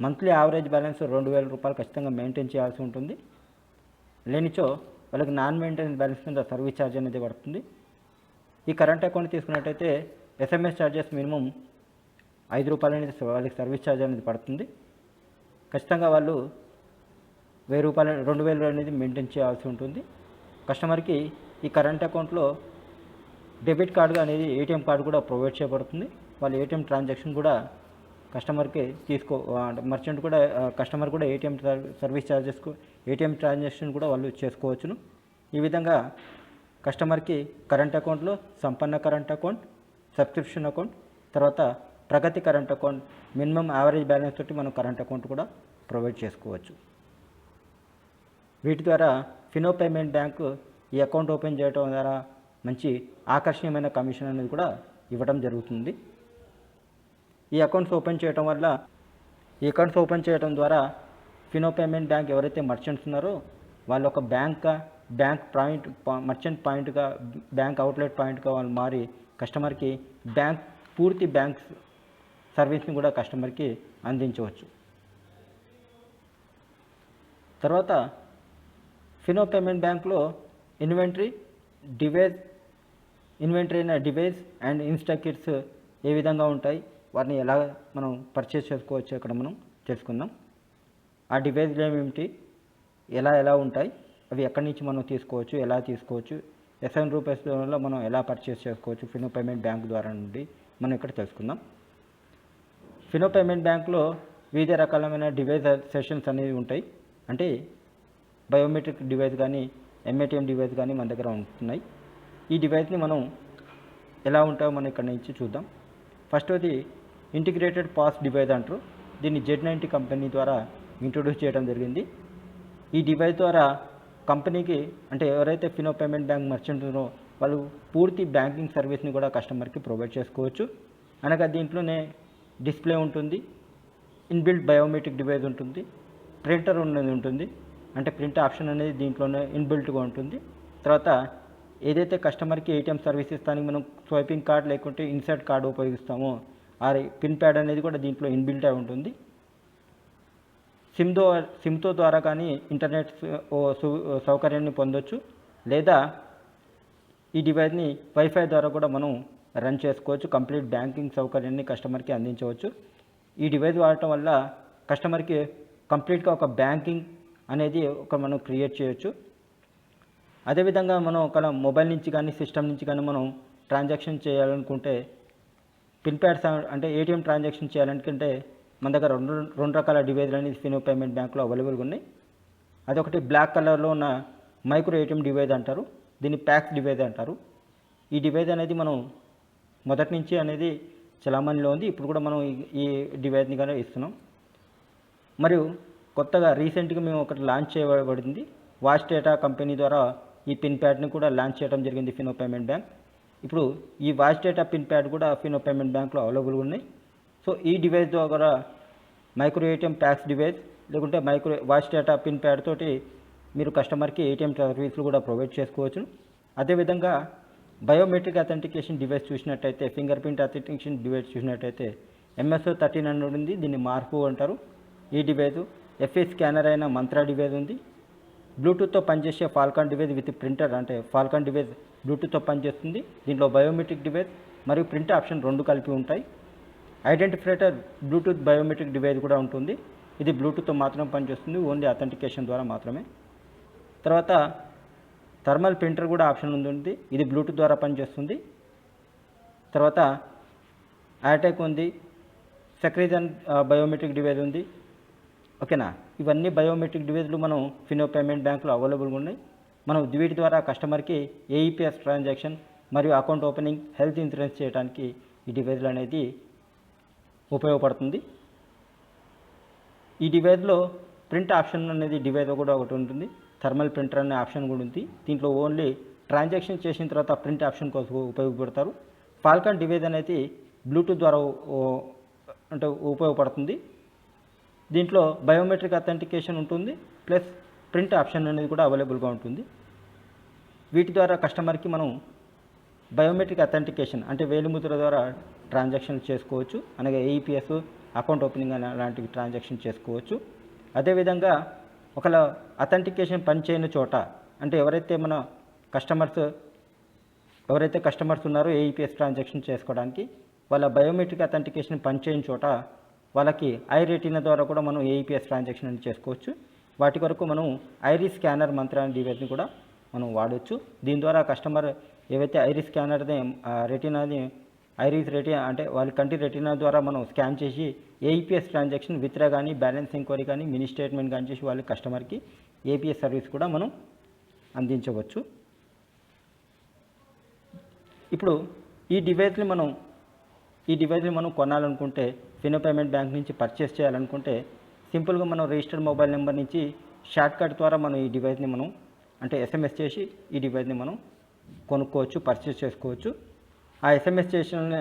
Speaker 1: మంత్లీ యావరేజ్ బ్యాలెన్స్ ₹2,000 ఖచ్చితంగా మెయింటైన్ చేయాల్సి ఉంటుంది. లేనిచో వాళ్ళకి నాన్ మెయింటెనెన్స్ బ్యాలెన్స్ మీద సర్వీస్ ఛార్జ్ అనేది పడుతుంది. ఈ కరెంట్ అకౌంట్ తీసుకున్నట్టయితే ఎస్ఎంఎస్ ఛార్జెస్ మినిమం ₹5 అనేది వాళ్ళకి సర్వీస్ ఛార్జ్ అనేది పడుతుంది. ఖచ్చితంగా వాళ్ళు ₹2,000 అనేది మెయింటైన్ చేయాల్సి ఉంటుంది. కస్టమర్కి ఈ కరెంట్ అకౌంట్లో డెబిట్ కార్డు అనేది ఏటీఎం కార్డు కూడా ప్రొవైడ్ చేయబడుతుంది. వాళ్ళు ఏటీఎం ట్రాన్సాక్షన్ కూడా కస్టమర్కి మర్చెంట్ కూడా కస్టమర్ కూడా ఏటీఎం సర్వీస్ ఛార్జెస్కు ఏటీఎం ట్రాన్సాక్షన్ కూడా వాళ్ళు చేసుకోవచ్చును. ఈ విధంగా కస్టమర్కి కరెంట్ అకౌంట్లో సంపన్న కరెంట్ అకౌంట్, సబ్స్క్రిప్షన్ అకౌంట్, తర్వాత Pragati current account minimum average balance తోటి మనం కరెంట్ అకౌంట్ కూడా ప్రొవైడ్ చేసుకోవచ్చు. వీటి ద్వారా ఫినో పేమెంట్ బ్యాంకు ఈ అకౌంట్ ఓపెన్ చేయడం ద్వారా మంచి ఆకర్షణీయమైన కమిషన్ అనేది కూడా ఇవ్వడం జరుగుతుంది. ఈ అకౌంట్స్ ఓపెన్ చేయడం ద్వారా ఫినో పేమెంట్ బ్యాంక్ ఎవరైతే మర్చెంట్స్ ఉన్నారో వాళ్ళు ఒక మర్చెంట్ పాయింట్గా బ్యాంక్ అవుట్లెట్ పాయింట్గా వాళ్ళు మారి కస్టమర్కి పూర్తి బ్యాంక్ సర్వీస్ని కూడా కస్టమర్కి అందించవచ్చు. తర్వాత ఫినో పేమెంట్ బ్యాంక్లో ఇన్వెంటరీ అయిన డివైస్ అండ్ ఇన్స్టా కిట్స్ ఏ విధంగా ఉంటాయి, వాటిని ఎలా మనం పర్చేస్ చేసుకోవచ్చు ఇక్కడ మనం తెలుసుకుందాం. ఆ డివైస్లు ఏమిటి, ఎలా ఉంటాయి, అవి ఎక్కడి నుంచి మనం తీసుకోవచ్చు, ఎలా తీసుకోవచ్చు, ₹7 మనం ఎలా పర్చేస్ చేసుకోవచ్చు ఫినో పేమెంట్ బ్యాంక్ ద్వారా నుండి మనం ఇక్కడ తెలుసుకుందాం. ఫినో పేమెంట్ బ్యాంక్లో వివిధ రకాలమైన డివైస్ సెషన్స్ అనేవి ఉంటాయి. అంటే బయోమెట్రిక్ డివైస్ కానీ ఎంఏటిఎం డివైస్ కానీ మన దగ్గర ఉంటున్నాయి. ఈ డివైస్ని మనం ఎలా ఉంటాయో మనం ఇక్కడ నుంచి చూద్దాం. ఫస్ట్ అది ఇంటిగ్రేటెడ్ పాస్ డివైస్ అంటారు. దీన్ని Z90 కంపెనీ ద్వారా ఇంట్రొడ్యూస్ చేయడం జరిగింది. ఈ డివైస్ ద్వారా కంపెనీకి అంటే ఎవరైతే ఫినో పేమెంట్ బ్యాంక్ మర్చెంట్ ఉన్నారో వాళ్ళు పూర్తి బ్యాంకింగ్ సర్వీస్ని కూడా కస్టమర్కి ప్రొవైడ్ చేసుకోవచ్చు. అనగా దీంట్లోనే డిస్ప్లే ఉంటుంది, ఇన్బిల్ట్ బయోమెట్రిక్ డివైస్ ఉంటుంది, ప్రింటర్ అనేది ఉంటుంది. అంటే ప్రింట్ ఆప్షన్ అనేది దీంట్లోనే ఇన్బిల్ట్గా ఉంటుంది. తర్వాత ఏదైతే కస్టమర్కి ఏటీఎం సర్వీస్ ఇస్తానికి మనం స్వైపింగ్ కార్డ్ లేకుంటే ఇన్సర్ట్ కార్డు ఉపయోగిస్తామో ఆ పిన్ ప్యాడ్ అనేది కూడా దీంట్లో ఇన్బిల్ట్ అయి ఉంటుంది. సిమ్తో ద్వారా కానీ ఇంటర్నెట్ సౌకర్యాన్ని పొందొచ్చు, లేదా ఈ డివైస్ని వైఫై ద్వారా కూడా మనం రన్ చేసుకోవచ్చు. కంప్లీట్ బ్యాంకింగ్ సౌకర్యాన్ని కస్టమర్కి అందించవచ్చు. ఈ డివైస్ వాడటం వల్ల కస్టమర్కి కంప్లీట్గా ఒక బ్యాంకింగ్ అనేది మనం క్రియేట్ చేయొచ్చు. అదేవిధంగా మనం ఒక మొబైల్ నుంచి కానీ సిస్టమ్ నుంచి కానీ మనం ట్రాన్సాక్షన్ చేయాలనుకుంటే పిన్ ప్యాడ్స్ అంటే ఏటీఎం ట్రాన్సాక్షన్ చేయాలనుకుంటే మన దగ్గర రెండు రకాల డివైస్లు అనేది ఫినో పేమెంట్ బ్యాంక్లో అవైలబుల్గా ఉన్నాయి. అదొకటి బ్లాక్ కలర్లో ఉన్న మైక్రో ఏటీఎం డివైస్ అంటారు, దీన్ని ప్యాక్స్ డివైస్ అంటారు. ఈ డివైస్ అనేది మనం మొదటి నుంచి అనేది చలామణిలో ఉంది. ఇప్పుడు కూడా మనం ఈ డివైస్ని కానీ ఇస్తున్నాం. మరియు కొత్తగా రీసెంట్గా మేము ఒకటి లాంచ్ చేయబడింది. వాచ్ డేటా కంపెనీ ద్వారా ఈ పిన్ ప్యాడ్ని కూడా లాంచ్ చేయడం జరిగింది ఫినో పేమెంట్ బ్యాంక్. ఇప్పుడు ఈ వాచ్ డేటా పిన్ ప్యాడ్ కూడా ఫినో పేమెంట్ బ్యాంక్లో అవైలబుల్గా ఉన్నాయి. సో ఈ డివైస్ ద్వారా మైక్రో ఏటీఎం ప్యాక్స్ డివైస్ లేకుంటే వాచ్ డేటా పిన్ ప్యాడ్ తోటి మీరు కస్టమర్కి ఏటీఎం సర్వీసులు కూడా ప్రొవైడ్ చేసుకోవచ్చు. అదేవిధంగా బయోమెట్రిక్ అథెంటికేషన్ డివైస్ చూసినట్టయితే, ఫింగర్ ప్రింట్ అథెంటికేషన్ డివైస్ చూసినట్టయితే ఎంఎస్ఓ 1300 ఉంది, దీన్ని మార్పు అంటారు. ఈ డివైస్ ఎఫ్ఏ స్కానర్ అయిన మంత్రా డివైస్ ఉంది. బ్లూటూత్తో పనిచేసే ఫాల్కాన్ డివైస్ విత్ ప్రింటర్, అంటే ఫాల్కాన్ డివైస్ బ్లూటూత్తో పనిచేస్తుంది. దీంట్లో బయోమెట్రిక్ డివైస్ మరియు ప్రింట్ ఆప్షన్ రెండు కలిపి ఉంటాయి. ఐడెంటిఫైటర్ బ్లూటూత్ బయోమెట్రిక్ డివైస్ కూడా ఉంటుంది. ఇది బ్లూటూత్తో మాత్రం పనిచేస్తుంది, ఓన్లీ అథెంటికేషన్ ద్వారా మాత్రమే. తర్వాత థర్మల్ ప్రింటర్ కూడా ఆప్షన్ ఉంటుంది, ఇది బ్లూటూత్ ద్వారా పనిచేస్తుంది. తర్వాత ఐటెక్ ఉంది, సెక్రిజన్ బయోమెట్రిక్ డివైస్ ఉంది. ఓకేనా, ఇవన్నీ బయోమెట్రిక్ డివైస్లు మనం ఫినో పేమెంట్ బ్యాంకులో అవైలబుల్గా ఉన్నాయి. మనం వీటి ద్వారా కస్టమర్కి ఏఈపిఎస్ ట్రాన్సాక్షన్ మరియు అకౌంట్ ఓపెనింగ్, హెల్త్ ఇన్సూరెన్స్ చేయడానికి ఈ డివైస్లు అనేది ఉపయోగపడుతుంది. ఈ డివైస్లో ప్రింట్ ఆప్షన్ అనేది డివైస్ కూడా ఒకటి ఉంటుంది, థర్మల్ ప్రింటర్ అనే ఆప్షన్ కూడా ఉంది. దీంట్లో ఓన్లీ ట్రాన్సాక్షన్ చేసిన తర్వాత ప్రింట్ ఆప్షన్ కోసం ఉపయోగపడతారు. ఫాల్కాన్ డివైస్ అనేది బ్లూటూత్ ద్వారా అంటే ఉపయోగపడుతుంది. దీంట్లో బయోమెట్రిక్ అథెంటికేషన్ ఉంటుంది, ప్లస్ ప్రింట్ ఆప్షన్ అనేది కూడా అవైలబుల్గా ఉంటుంది. వీటి ద్వారా కస్టమర్కి మనం బయోమెట్రిక్ అథెంటికేషన్ అంటే వేలిముద్ర ద్వారా ట్రాన్సాక్షన్ చేసుకోవచ్చు, అనగా ఏఈపిఎస్, అకౌంట్ ఓపెనింగ్ అలాంటివి ట్రాన్సాక్షన్ చేసుకోవచ్చు. అదేవిధంగా ఒకవేళ అథెంటికేషన్ పని చేయని చోట, అంటే ఎవరైతే కస్టమర్స్ ఉన్నారో ఏఈపిఎస్ ట్రాన్సాక్షన్ చేసుకోవడానికి, వాళ్ళ బయోమెట్రిక్ అథెంటికేషన్ పని చేయని చోట వాళ్ళకి ఐ రెటీనా ద్వారా కూడా మనం ఏఈపిఎస్ ట్రాన్సాక్షన్ అని చేసుకోవచ్చు. వాటి కొరకు మనం ఐరిస్ స్కానర్ మంత్రా డివైస్ని కూడా మనం వాడవచ్చు. దీని ద్వారా కస్టమర్ ఏవైతే ఐరిస్ స్కానర్ని రెటీనాని ఐరిస్ రెటీనా అంటే వాళ్ళ కంటి రెటీనా ద్వారా మనం స్కాన్ చేసి ఏఈపిఎస్ ట్రాన్సాక్షన్ విత్డ్రా కానీ, బ్యాలెన్స్ ఎంక్వైరీ కానీ, మినీ స్టేట్మెంట్ కానీ చేసి వాళ్ళ కస్టమర్కి ఏపీఎస్ సర్వీస్ కూడా మనం అందించవచ్చు. ఇప్పుడు ఈ డివైస్ని మనం కొనాలనుకుంటే, ఫినో పేమెంట్ బ్యాంక్ నుంచి పర్చేస్ చేయాలనుకుంటే, సింపుల్గా మనం రిజిస్టర్డ్ మొబైల్ నెంబర్ నుంచి షార్ట్ కట్ ద్వారా మనం ఈ డివైస్ని మనం అంటే ఎస్ఎంఎస్ చేసి ఈ డివైస్ని మనం కొనుక్కోవచ్చు, పర్చేస్ చేసుకోవచ్చు. ఆ ఎస్ఎంఎస్ చేసిన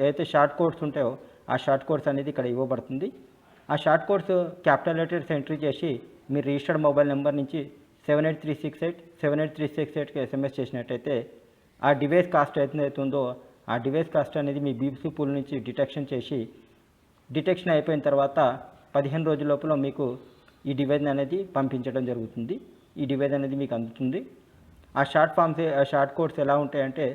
Speaker 1: ఏదైతే షార్ట్ కోడ్స్ ఉంటాయో ఆ షార్ట్ కోడ్స్ అనేది ఇక్కడ ఇవ్వబడుతుంది. ఆ short codes capital letters entry చేసి మీరు రిజిస్టర్డ్ మొబైల్ నెంబర్ నుంచి 78368కి ఎస్ఎంఎస్ చేసినట్టయితే ఆ డివైస్ కాస్ట్ అవుతుందో ఆ డివైస్ కాస్ట్ అనేది మీ బీపీసీ పూల్ నుంచి డిటెక్షన్ అయిపోయిన తర్వాత 15 రోజుల లోపల మీకు ఈ డివైస్ అనేది పంపించడం జరుగుతుంది. ఈ డివైస్ అనేది మీకు అందుతుంది. ఆ షార్ట్ కోడ్స్ ఎలా ఉంటాయంటే,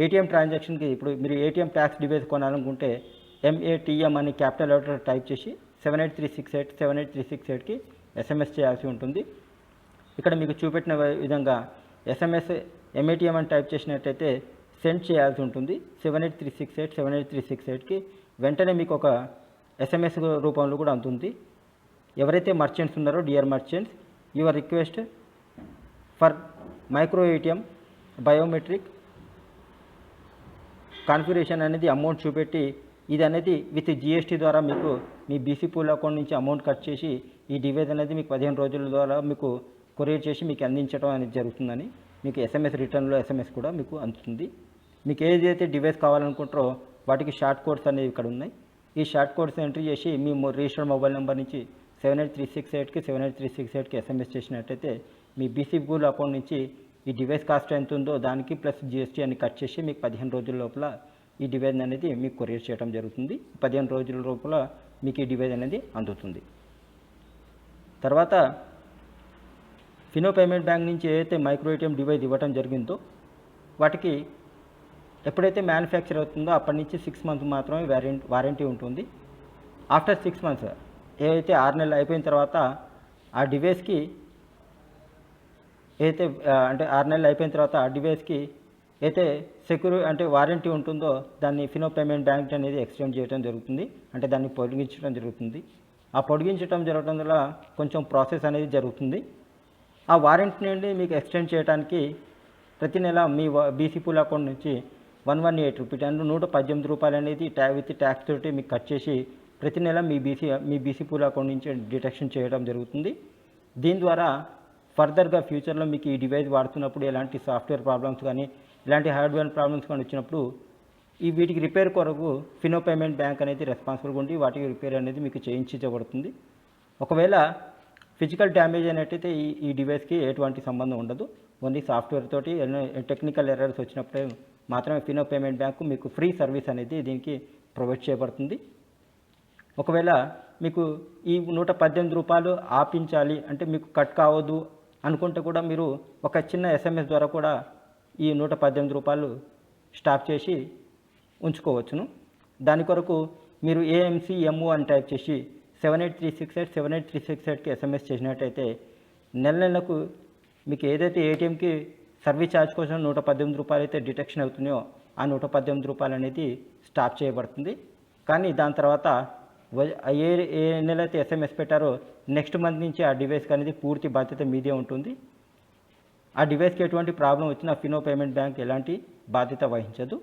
Speaker 1: ఏటీఎం ట్రాన్సాక్షన్కి ఇప్పుడు మీరు ఏటీఎం ట్యాక్స్ డివైస్ కొనాలనుకుంటే MATM అని క్యాపిటల్ లెటర్ టైప్ చేసి 78368కి ఎస్ఎంఎస్ చేయాల్సి ఉంటుంది. ఇక్కడ మీకు చూపెట్టిన విధంగా ఎస్ఎంఎస్ MATM అని టైప్ చేసినట్టయితే సెండ్ చేయాల్సి ఉంటుంది 78368కి. వెంటనే మీకు ఒక ఎస్ఎంఎస్ రూపంలో కూడా అందుతుంది. ఎవరైతే మర్చెంట్స్ ఉన్నారో, dear merchants, your request for micro ATM biometric configuration అనేది అమౌంట్ చూపెట్టి, ఇది అనేది విత్ జిఎస్టీ ద్వారా మీకు మీ బీసీ పూల్ అకౌంట్ నుంచి అమౌంట్ కట్ చేసి ఈ డివైస్ అనేది మీకు 15 రోజుల ద్వారా మీకు కొరియర్ చేసి మీకు అందించడం అనేది జరుగుతుందని మీకు ఎస్ఎంఎస్ రిటర్న్లో ఎస్ఎంఎస్ కూడా మీకు అందుతుంది. మీకు ఏదైతే డివైస్ కావాలనుకుంటారో వాటికి షార్ట్ కోడ్స్ అనేవి ఇక్కడ ఉన్నాయి. ఈ షార్ట్ కోడ్స్ ఎంట్రీ చేసి మీ రిజిస్టర్డ్ మొబైల్ నెంబర్ నుంచి 78368కి ఎస్ఎంఎస్ చేసినట్టయితే మీ బీసీ పూల్ అకౌంట్ నుంచి ఈ డివైస్ కాస్ట్ ఎంత ఉందో దానికి ప్లస్ జిఎస్టీ అని కట్ చేసి మీకు 15 రోజుల లోపల ఈ డివైస్ అనేది మీకు కొరియర్ చేయడం జరుగుతుంది. 15 రోజుల లోపల మీకు ఈ డివైస్ అనేది అందుతుంది. తర్వాత ఫినో పేమెంట్ బ్యాంక్ నుంచి ఏదైతే మైక్రో ఏటీఎం డివైస్ ఇవ్వడం జరిగిందో వాటికి ఎప్పుడైతే మ్యానుఫ్యాక్చర్ అవుతుందో అప్పటి నుంచి 6 మంత్స్ మాత్రమే వారంటీ ఉంటుంది. ఆఫ్టర్ 6 మంత్స్ ఏదైతే 6 నెలలు అయిపోయిన తర్వాత ఆ డివైస్కి ఏదైతే అంటే 6 నెలలు అయిపోయిన తర్వాత ఆ డివైస్కి అయితే అంటే వారంటీ ఉంటుందో దాన్ని ఫినో పేమెంట్ బ్యాంక్ అనేది ఎక్స్టెండ్ చేయడం జరుగుతుంది, అంటే దాన్ని పొడిగించడం జరుగుతుంది. ఆ పొడిగించడం జరగడం వల్ల కొంచెం ప్రాసెస్ అనేది జరుగుతుంది. ఆ వారంటీ నుండి మీకు ఎక్స్టెండ్ చేయడానికి ప్రతి నెల మీ బీసీ పూల్ అకౌంట్ నుంచి 118 రూపీస్ అంటే 118 రూపాయలు అనేది విత్ ట్యాక్స్ తోటి మీకు కట్ చేసి ప్రతి నెల మీ బీసీ పూల్ అకౌంట్ నుంచి డిడక్షన్ చేయడం జరుగుతుంది. దీని ద్వారా ఫర్దర్గా ఫ్యూచర్లో మీకు ఈ డివైస్ వాడుతున్నప్పుడు ఎలాంటి సాఫ్ట్వేర్ ప్రాబ్లమ్స్ కానీ ఇలాంటి హార్డ్వేర్ ప్రాబ్లమ్స్ కానీ వచ్చినప్పుడు వీటికి రిపేర్ కొరకు ఫినో పేమెంట్ బ్యాంక్ అనేది రెస్పాన్సిబుల్గా ఉండి వాటికి రిపేర్ అనేది మీకు చేయించబడుతుంది. ఒకవేళ ఫిజికల్ డ్యామేజ్ అయినట్టయితే ఈ డివైస్కి ఎటువంటి సంబంధం ఉండదు. ఓన్లీ సాఫ్ట్వేర్ తోటి టెక్నికల్ ఎర్రర్స్ వచ్చినప్పుడే మాత్రమే ఫినో పేమెంట్ బ్యాంకు మీకు ఫ్రీ సర్వీస్ అనేది దీనికి ప్రొవైడ్ చేయబడుతుంది. ఒకవేళ మీకు ఈ రూ. 118 ఆపించాలి అంటే మీకు కట్ కావద్దు అనుకుంటే కూడా మీరు ఒక చిన్న SMS ద్వారా కూడా ఈ రూ. 118 స్టాప్ చేసి ఉంచుకోవచ్చును. దాని కొరకు మీరు AMCMO అని టైప్ చేసి 7836878368కి SMS చేసినట్టయితే నెలకు మీకు ఏదైతే ATMకి సర్వీస్ ఛార్జ్ కోసం రూ. 118 అయితే డిటెక్షన్ అవుతున్నాయో ఆ రూ. 118 అనేది స్టాప్ చేయబడుతుంది. కానీ దాని తర్వాత ఏ నెల అయితే SMS పెట్టారో నెక్స్ట్ మంత్ నుంచి ఆ డివైస్కి అనేది పూర్తి బాధ్యత మీదే ఉంటుంది. ఆ డివైస్కి ఎటువంటి ప్రాబ్లం వచ్చినా ఫినో పేమెంట్ బ్యాంక్ ఎలాంటి బాధ్యత వహించదు.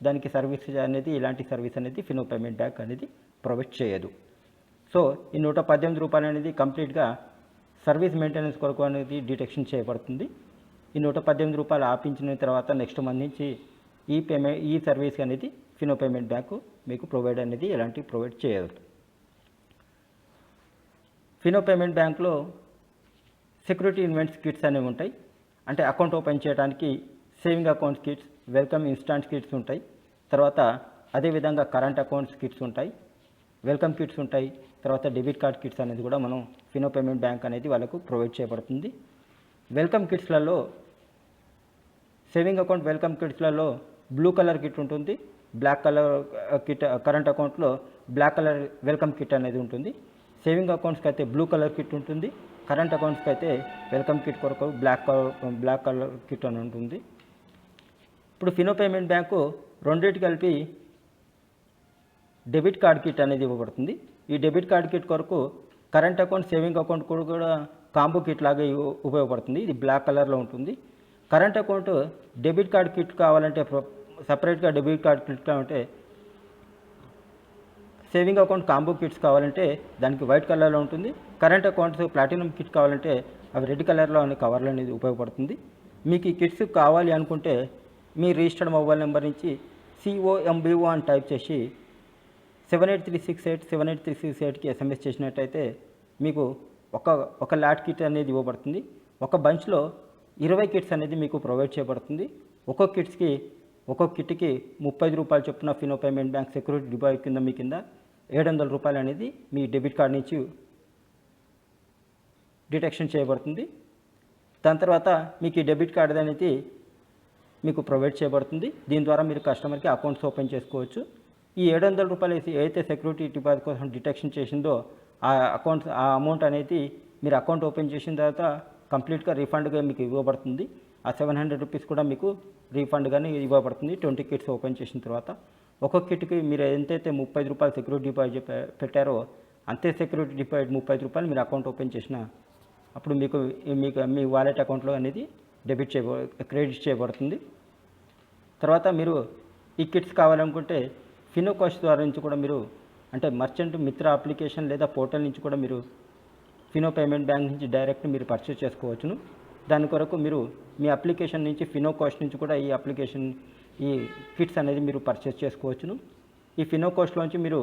Speaker 1: దానికి సర్వీస్ అనేది ఇలాంటి సర్వీస్ అనేది ఫినో పేమెంట్ బ్యాంక్ అనేది ప్రొవైడ్ చేయదు. సో ఈ రూ. 118 అనేది కంప్లీట్గా సర్వీస్ మెయింటెనెన్స్ కొరకు అనేది డిటెక్షన్ చేయబడుతుంది. ఈ రూ. 118 ఆపించిన తర్వాత నెక్స్ట్ మంత్ నుంచి ఈ సర్వీస్ అనేది ఫినో పేమెంట్ బ్యాంకు మీకు ప్రొవైడ్ అనేది ప్రొవైడ్ చేయదు. ఫినో పేమెంట్ బ్యాంక్లో సెక్యూరిటీ ఇన్వెంట్స్ కిట్స్ అనేవి ఉంటాయి. అంటే అకౌంట్ ఓపెన్ చేయడానికి saving accounts kits, welcome instant kits ఉంటాయి. తర్వాత అదేవిధంగా కరెంట్ అకౌంట్స్ కిట్స్ ఉంటాయి, వెల్కమ్ కిట్స్ ఉంటాయి. తర్వాత డెబిట్ కార్డ్ కిట్స్ అనేది కూడా మనం ఫినో పేమెంట్ బ్యాంక్ అనేది వాళ్ళకు ప్రొవైడ్ చేయబడుతుంది. వెల్కమ్ కిట్స్లలో సేవింగ్ అకౌంట్ వెల్కమ్ కిట్స్లలో బ్లూ కలర్ కిట్ ఉంటుంది, బ్లాక్ కలర్ కిట్. కరెంట్ అకౌంట్లో బ్లాక్ కలర్ వెల్కమ్ కిట్ అనేది ఉంటుంది. సేవింగ్ అకౌంట్స్కి అయితే బ్లూ కలర్ కిట్ ఉంటుంది, కరెంట్ అకౌంట్స్కి అయితే వెల్కమ్ కిట్ కొరకు బ్లాక్ కలర్ కిట్ అని ఉంటుంది. ఇప్పుడు ఫినో పేమెంట్ బ్యాంకు రెండింటి కలిపి డెబిట్ కార్డ్ కిట్ అనేది ఇవ్వబడుతుంది. ఈ డెబిట్ కార్డ్ కిట్ కొరకు కరెంట్ అకౌంట్, సేవింగ్ అకౌంట్ కూడా కాంబో కిట్ లాగా ఉపయోగపడుతుంది. ఇది బ్లాక్ కలర్లో ఉంటుంది. Current account debit card kit కావాలంటే సపరేట్గా డెబిట్ కార్డ్ కిట్ కావాలంటే, సేవింగ్ అకౌంట్ కాంబో కిట్స్ కావాలంటే దానికి వైట్ కలర్లో ఉంటుంది. కరెంట్ అకౌంట్స్ ప్లాటినం కిట్ కావాలంటే అవి రెడ్ కలర్లో అనే కవర్లు అనేది ఉపయోగపడుతుంది. మీకు ఈ కిట్స్ కావాలి అనుకుంటే మీ రిజిస్టర్డ్ మొబైల్ నెంబర్ నుంచి COMBO అని టైప్ చేసి 7836878368కి SMS చేసినట్టయితే మీకు ఒక లాట్ కిట్ అనేది ఇవ్వబడుతుంది. ఒక బంచ్లో 20 కిట్స్ అనేది మీకు ప్రొవైడ్ చేయబడుతుంది. ఒక్కొక్క కిట్కి రూ. 30 చొప్పున Fino payment bank security deposit కింద మీ కింద రూ. 700 అనేది మీ డెబిట్ కార్డ్ నుంచి డిటెక్షన్ చేయబడుతుంది. దాని తర్వాత మీకు ఈ డెబిట్ కార్డ్ అనేది మీకు ప్రొవైడ్ చేయబడుతుంది. దీని ద్వారా మీరు కస్టమర్కి అకౌంట్స్ ఓపెన్ చేసుకోవచ్చు. ఈ రూ. 700 ఏదైతే సెక్యూరిటీ డిపాజిట్ కోసం డిటెక్షన్ చేసిందో ఆ అమౌంట్ అనేది మీరు అకౌంట్ ఓపెన్ చేసిన తర్వాత కంప్లీట్గా రీఫండ్గా మీకు ఇవ్వబడుతుంది. ఆ రూ. 700 కూడా మీకు రీఫండ్గానే ఇవ్వబడుతుంది 20 కిట్స్ ఓపెన్ చేసిన తర్వాత. ఒక్కొక్క కిట్కి మీరు ఎంతైతే రూ. 30 సెక్యూరిటీ డిపాజిట్ పెట్టారో అంతే సెక్యూరిటీ డిపాజిట్ రూ. 30 మీరు అకౌంట్ ఓపెన్ చేసిన అప్పుడు మీకు మీ వాలెట్ అకౌంట్లో అనేది క్రెడిట్ చేయబడుతుంది. తర్వాత మీరు ఈ కిట్స్ కావాలనుకుంటే ఫినో కోష్ ద్వారా నుంచి కూడా మీరు అంటే మర్చెంట్ మిత్ర అప్లికేషన్ లేదా పోర్టల్ నుంచి కూడా మీరు ఫినో పేమెంట్ బ్యాంక్ నుంచి డైరెక్ట్ మీరు పర్చేస్ చేసుకోవచ్చును. దాని కొరకు మీరు మీ అప్లికేషన్ నుంచి ఫినో కోష్ నుంచి కూడా ఈ కిట్స్ అనేది మీరు పర్చేస్ చేసుకోవచ్చును. ఈ ఫినో కోష్లోంచి మీరు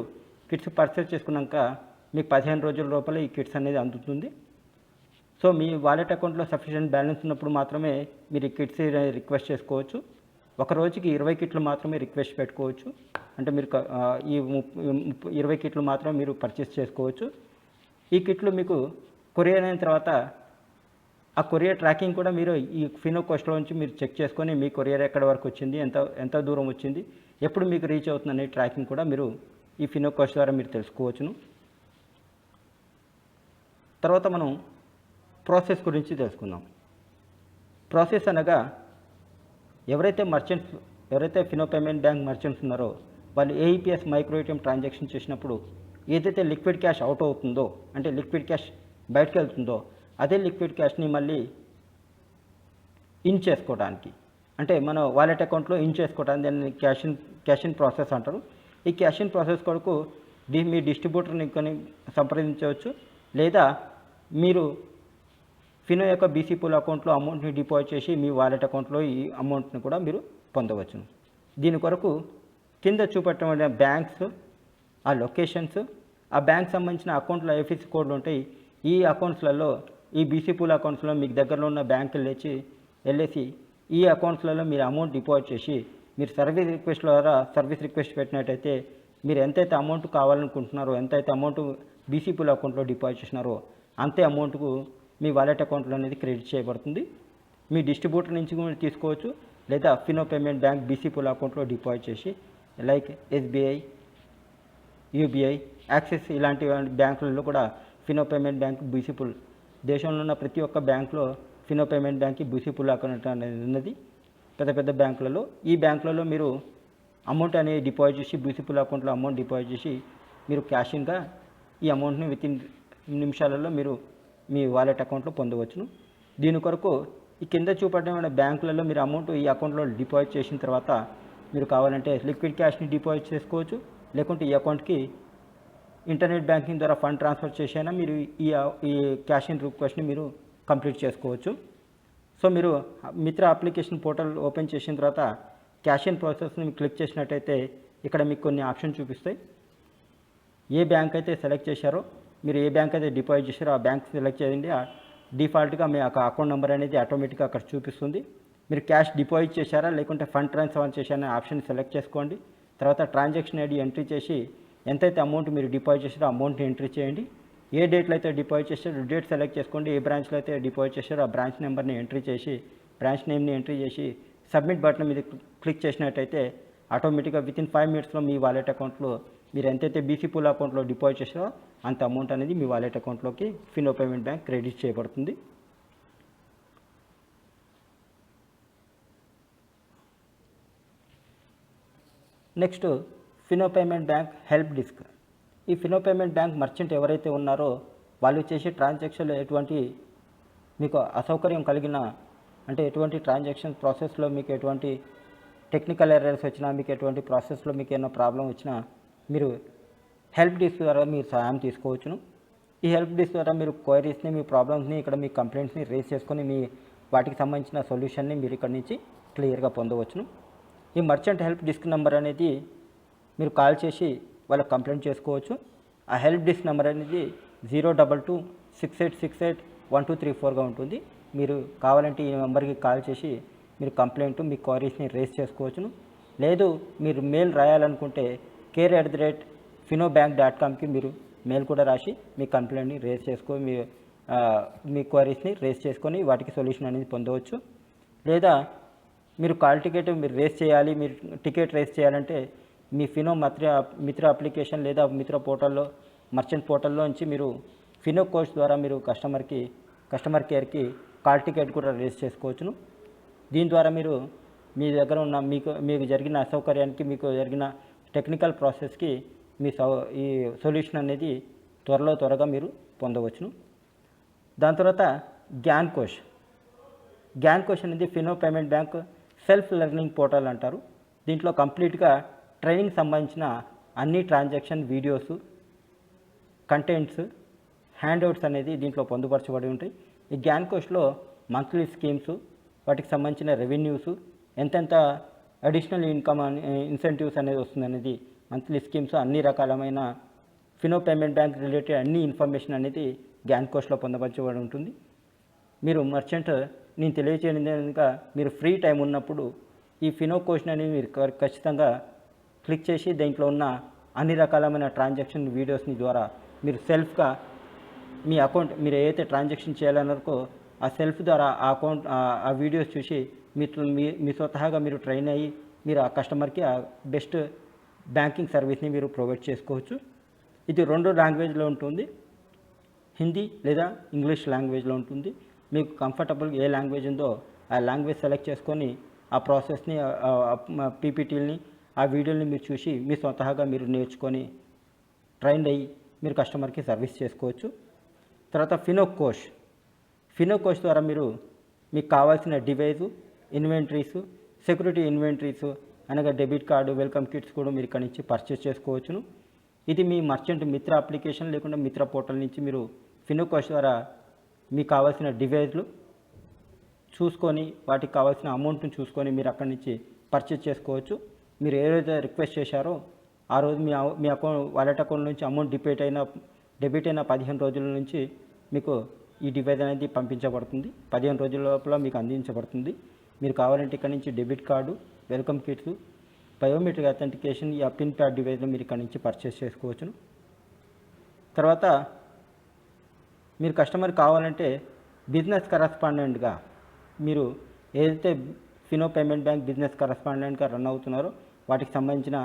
Speaker 1: కిట్స్ పర్చేస్ చేసుకున్నాక మీకు 15 రోజుల లోపల ఈ కిట్స్ అనేది అందుతుంది. సో మీ వాలెట్ అకౌంట్లో సఫిషియెంట్ బ్యాలెన్స్ ఉన్నప్పుడు మాత్రమే మీరు ఈ కిట్స్ రిక్వెస్ట్ చేసుకోవచ్చు. ఒక రోజుకి 20 కిట్లు మాత్రమే రిక్వెస్ట్ పెట్టుకోవచ్చు. అంటే మీరు ఈ 20 కిట్లు మాత్రమే మీరు పర్చేస్ చేసుకోవచ్చు. ఈ కిట్లు మీకు కొరియర్ అయిన తర్వాత ఆ కొరియర్ ట్రాకింగ్ కూడా మీరు ఈ ఫినో కోస్ట్లో నుంచి మీరు చెక్ చేసుకొని మీ కొరియర్ ఎక్కడ వరకు వచ్చింది, ఎంత దూరం వచ్చింది, ఎప్పుడు మీకు రీచ్ అవుతుందనే ట్రాకింగ్ కూడా మీరు ఈ ఫినో కోస్ట్ ద్వారా మీరు తెలుసుకోవచ్చును. తర్వాత మనం ప్రాసెస్ గురించి తెలుసుకుందాం. ప్రాసెస్ అనగా ఎవరైతే ఫినో పేమెంట్ బ్యాంక్ మర్చెంట్స్ ఉన్నారో వాళ్ళు AEPS మైక్రో ATM ట్రాన్సాక్షన్ చేసినప్పుడు ఏదైతే లిక్విడ్ క్యాష్ అవుట్ అవుతుందో అంటే లిక్విడ్ క్యాష్ బయటకు వెళ్తుందో అదే లిక్విడ్ క్యాష్ని మళ్ళీ ఇన్ చేసుకోవడానికి అంటే మన వాలెట్ అకౌంట్లో ఇన్ చేసుకోవడానికి దాన్ని క్యాష్ ఇన్ ప్రాసెస్ అంటారు. ఈ క్యాష్ ఇన్ ప్రాసెస్ కొరకు మీ డిస్ట్రిబ్యూటర్ని కొని సంప్రదించవచ్చు, లేదా మీరు ఫినో యొక్క BC పూల్ అకౌంట్లో అమౌంట్ని డిపాజిట్ చేసి మీ వాలెట్ అకౌంట్లో ఈ అమౌంట్ని కూడా మీరు పొందవచ్చు. దీని కొరకు కింద చూపెట్టబడిన బ్యాంక్స్, ఆ లొకేషన్స్, ఆ బ్యాంక్ సంబంధించిన అకౌంట్లో IFSC కోడ్లు ఉంటాయి. ఈ అకౌంట్స్లలో ఈ BC పూల్ అకౌంట్స్లో మీకు దగ్గరలో ఉన్న బ్యాంకులు లేచి వెళ్ళేసి ఈ అకౌంట్స్లలో మీరు అమౌంట్ డిపాజిట్ చేసి మీరు సర్వీస్ రిక్వెస్ట్ ద్వారా సర్వీస్ రిక్వెస్ట్ పెట్టినట్టయితే మీరు ఎంతైతే అమౌంట్ కావాలనుకుంటున్నారో, ఎంతైతే అమౌంట్ బీసీ పూల్ అకౌంట్లో డిపాజిట్ చేసినారో అంతే అమౌంట్కు మీ వాలెట్ అకౌంట్లో అనేది క్రెడిట్ చేయబడుతుంది. మీ డిస్ట్రిబ్యూటర్ నుంచి కూడా తీసుకోవచ్చు, లేదా Fino payment bank BC pool అకౌంట్లో డిపాజిట్ చేసి లైక్ ఎస్బీఐ, యూబీఐ, యాక్సిస్ ఇలాంటి బ్యాంకులలో కూడా Fino payment bank BC pool, దేశంలో ఉన్న ప్రతి ఒక్క బ్యాంకులో ఫినో పేమెంట్ బ్యాంక్కి బీసీ పూల్ అకౌంట్ అనేది ఉన్నది. పెద్ద పెద్ద బ్యాంకులలో ఈ బ్యాంకులలో మీరు అమౌంట్ అనేది డిపాజిట్ చేసి బీసీ పూల్ అకౌంట్లో అమౌంట్ డిపాజిట్ చేసి మీరు క్యాషింగ్గా ఈ అమౌంట్ని వితిన్ నిమిషాలలో మీరు మీ వాలెట్ అకౌంట్లో పొందవచ్చును. దీని కొరకు ఈ కింద చూపబడిన బ్యాంకులలో మీరు అమౌంట్ ఈ అకౌంట్లో డిపాజిట్ చేసిన తర్వాత మీరు కావాలంటే లిక్విడ్ క్యాష్ని డిపాజిట్ చేసుకోవచ్చు, లేకుంటే ఈ అకౌంట్కి ఇంటర్నెట్ బ్యాంకింగ్ ద్వారా ఫండ్ ట్రాన్స్ఫర్ చేసైనా మీరు ఈ క్యాష్ ఇన్ రిక్వెస్ట్ని మీరు కంప్లీట్ చేసుకోవచ్చు. సో మీరు మిత్ర అప్లికేషన్ పోర్టల్ ఓపెన్ చేసిన తర్వాత క్యాష్ ఇన్ ప్రాసెస్ని క్లిక్ చేసినట్టయితే ఇక్కడ మీకు కొన్ని ఆప్షన్ చూపిస్తాయి. ఏ బ్యాంక్ అయితే సెలెక్ట్ చేశారో, మీరు ఏ బ్యాంక్ అయితే డిపాజిట్ చేశారో ఆ బ్యాంక్ సెలెక్ట్ చేయండి. డిఫాల్ట్గా మీ అకౌంట్ నెంబర్ అనేది ఆటోమేటిక్గా అక్కడ చూపిస్తుంది. మీరు క్యాష్ డిపాజిట్ చేశారా లేకుంటే ఫండ్ ట్రాన్స్ఫర్ చేశారనే ఆప్షన్ సెలెక్ట్ చేసుకోండి. తర్వాత ట్రాన్సాక్షన్ ఐడి ఎంట్రీ చేసి ఎంతైతే అమౌంట్ మీరు డిపాజిట్ చేశారో అమౌంట్ని ఎంట్రీ చేయండి. ఏ డేట్లో అయితే డిపాజిట్ చేశారో డేట్ సెలెక్ట్ చేసుకోండి. ఏ బ్రాంచ్లో అయితే డిపాజిట్ చేశారో ఆ బ్రాంచ్ నెంబర్ని ఎంట్రీ చేసి బ్రాంచ్ నేమ్ని ఎంట్రీ చేసి సబ్మిట్ బటన్ మీద క్లిక్ చేసినట్టయితే ఆటోమేటిక్గా వితిన్ 5 మినిట్స్లో మీ వాలెట్ అకౌంట్లో మీరు ఎంతైతే బీసీ పూల్ అకౌంట్లో డిపాజిట్ చేశారో అంత అమౌంట్ అనేది మీ వాలెట్ అకౌంట్లోకి ఫినో పేమెంట్ బ్యాంక్ క్రెడిట్ చేయబడుతుంది. Next Fino payment bank help desk. ఈ ఫినో పేమెంట్ బ్యాంక్ మర్చెంట్ ఎవరైతే ఉన్నారో వాళ్ళు చేసే ట్రాన్సాక్షన్లో ఎటువంటి మీకు అసౌకర్యం కలిగిన అంటే ఎటువంటి ట్రాన్సాక్షన్ ప్రాసెస్లో మీకు ఎటువంటి టెక్నికల్ ఎర్రర్స్ వచ్చినా, మీకు ఎటువంటి ప్రాసెస్లో మీకు ఏమైనా ప్రాబ్లం వచ్చినా మీరు హెల్ప్ డెస్క్ ద్వారా మీరు సహాయం తీసుకోవచ్చును. ఈ హెల్ప్ డెస్క్ ద్వారా మీరు క్వైరీస్ని, మీ ప్రాబ్లమ్స్ని, ఇక్కడ మీ కంప్లైంట్స్ని రేస్ చేసుకొని మీ వాటికి సంబంధించిన సొల్యూషన్ని మీరు ఇక్కడ నుంచి క్లియర్గా పొందవచ్చును. ఈ మర్చెంట్ హెల్ప్ డెస్క్ నెంబర్ అనేది మీరు కాల్ చేసి వాళ్ళకి కంప్లైంట్ చేసుకోవచ్చు. ఆ హెల్ప్ డెస్క్ నెంబర్ అనేది 02268681234గా ఉంటుంది. మీరు కావాలంటే ఈ నెంబర్కి కాల్ చేసి మీరు కంప్లైంట్, మీ క్వైరీస్ని రేస్ చేసుకోవచ్చును. లేదు మీరు మెయిల్ రాయాలనుకుంటే care@finobank.comకి మీరు మెయిల్ కూడా రాసి మీ కంప్లైంట్ని రేస్ చేసుకొని మీ క్వైరీస్ని రేస్ చేసుకొని వాటికి సొల్యూషన్ అనేది పొందవచ్చు. లేదా మీరు కాల్ టికెట్ మీరు రేస్ చేయాలి, మీరు టికెట్ రేస్ చేయాలంటే మీ ఫినో మిత్ర అప్లికేషన్ లేదా మిత్ర పోర్టల్లో మర్చెంట్ పోర్టల్లో నుంచి మీరు ఫినో కోచ్ ద్వారా మీరు కస్టమర్ కేర్కి కాల్ టికెట్ కూడా రేస్ చేసుకోవచ్చును. దీని ద్వారా మీరు మీ దగ్గర ఉన్న మీకు జరిగిన అసౌకర్యానికి, మీకు జరిగిన టెక్నికల్ ప్రాసెస్కి ఈ సొల్యూషన్ అనేది త్వరగా మీరు పొందవచ్చును. దాని తర్వాత గ్యాన్ కోష్ అనేది Fino payment bank self learning portal అంటారు. దీంట్లో కంప్లీట్గా ట్రైనింగ్ సంబంధించిన అన్ని ట్రాన్సాక్షన్ వీడియోస్, కంటెంట్స్, హ్యాండ్అవుట్స్ అనేది దీంట్లో పొందుపరచబడి ఉంటాయి. ఈ గ్యాన్ కోష్లో మంత్లీ స్కీమ్స్, వాటికి సంబంధించిన రెవెన్యూస్, ఎంతెంత అడిషనల్ ఇన్కమ్ ఇన్సెంటివ్స్ అనేది వస్తుందనేది మంత్లీ స్కీమ్స్, అన్ని రకాలమైన ఫినో పేమెంట్ బ్యాంక్ రిలేటెడ్ అన్ని ఇన్ఫర్మేషన్ అనేది గ్యాన్ కోష్లో పొందుపరచబడి ఉంటుంది. మీరు మర్చెంట్ నేను తెలియచేయడం కనుక మీరు ఫ్రీ టైం ఉన్నప్పుడు ఈ ఫినో కోష్ని అనేది మీరు ఖచ్చితంగా క్లిక్ చేసి దీంట్లో ఉన్న అన్ని రకాలమైన ట్రాన్సాక్షన్ వీడియోస్ని ద్వారా మీరు సెల్ఫ్గా మీ అకౌంట్ మీరు ఏదైతే ట్రాన్సాక్షన్ చేయాలన్నారో ఆ సెల్ఫ్ ద్వారా ఆ అకౌంట్ ఆ వీడియోస్ చూసి మీ స్వతహాగా మీరు ట్రైన్ అయ్యి మీరు ఆ కస్టమర్కి ఆ బెస్ట్ బ్యాంకింగ్ సర్వీస్ని మీరు ప్రొవైడ్ చేసుకోవచ్చు. ఇది 2 లాంగ్వేజ్లో ఉంటుంది, హిందీ లేదా ఇంగ్లీష్ లాంగ్వేజ్లో ఉంటుంది. మీకు కంఫర్టబుల్ ఏ లాంగ్వేజ్ ఉందో ఆ లాంగ్వేజ్ సెలెక్ట్ చేసుకొని ఆ ప్రాసెస్ని, పీపీటీని, ఆ వీడియోని మీరు చూసి మీ స్వతహాగా మీరు నేర్చుకొని ట్రైన్ అయ్యి మీరు కస్టమర్కి సర్వీస్ చేసుకోవచ్చు. తర్వాత ఫినో కోష్ ద్వారా మీరు మీకు కావాల్సిన డివైజు, ఇన్వెంటరీసు, సెక్యూరిటీ ఇన్వెంటరీసు అనగా డెబిట్ కార్డు, వెల్కమ్ కిట్స్ కూడా మీరు ఇక్కడ నుంచి పర్చేస్ చేసుకోవచ్చును. ఇది మీ మర్చెంట్ మిత్ర అప్లికేషన్ లేకుండా మిత్ర పోర్టల్ నుంచి మీరు ఫినో కోష్ ద్వారా మీకు కావాల్సిన డివైజ్లు చూసుకొని వాటికి కావాల్సిన అమౌంట్ని చూసుకొని మీరు అక్కడి నుంచి పర్చేస్ చేసుకోవచ్చు. మీరు ఏ రోజు రిక్వెస్ట్ చేశారో ఆ రోజు మీ అకౌంట్ వాలెట్ అకౌంట్ నుంచి అమౌంట్ డెబిట్ అయిన 15 రోజుల నుంచి మీకు ఈ డివైస్ అనేది పంపించబడుతుంది. 15 రోజుల లోపల మీకు అందించబడుతుంది. మీరు కావాలంటే ఇక్కడ నుంచి debit card, welcome kits, biometric authentication, ఈ పిన్ ప్యాడ్ డివైస్ను మీరు ఇక్కడ నుంచి పర్చేస్ చేసుకోవచ్చును. తర్వాత మీరు కస్టమర్ కావాలంటే బిజినెస్ కరస్పాండెంట్గా మీరు ఏదైతే ఫినో పేమెంట్ బ్యాంక్ బిజినెస్ కరస్పాండెంట్గా రన్ అవుతున్నారో వాటికి సంబంధించిన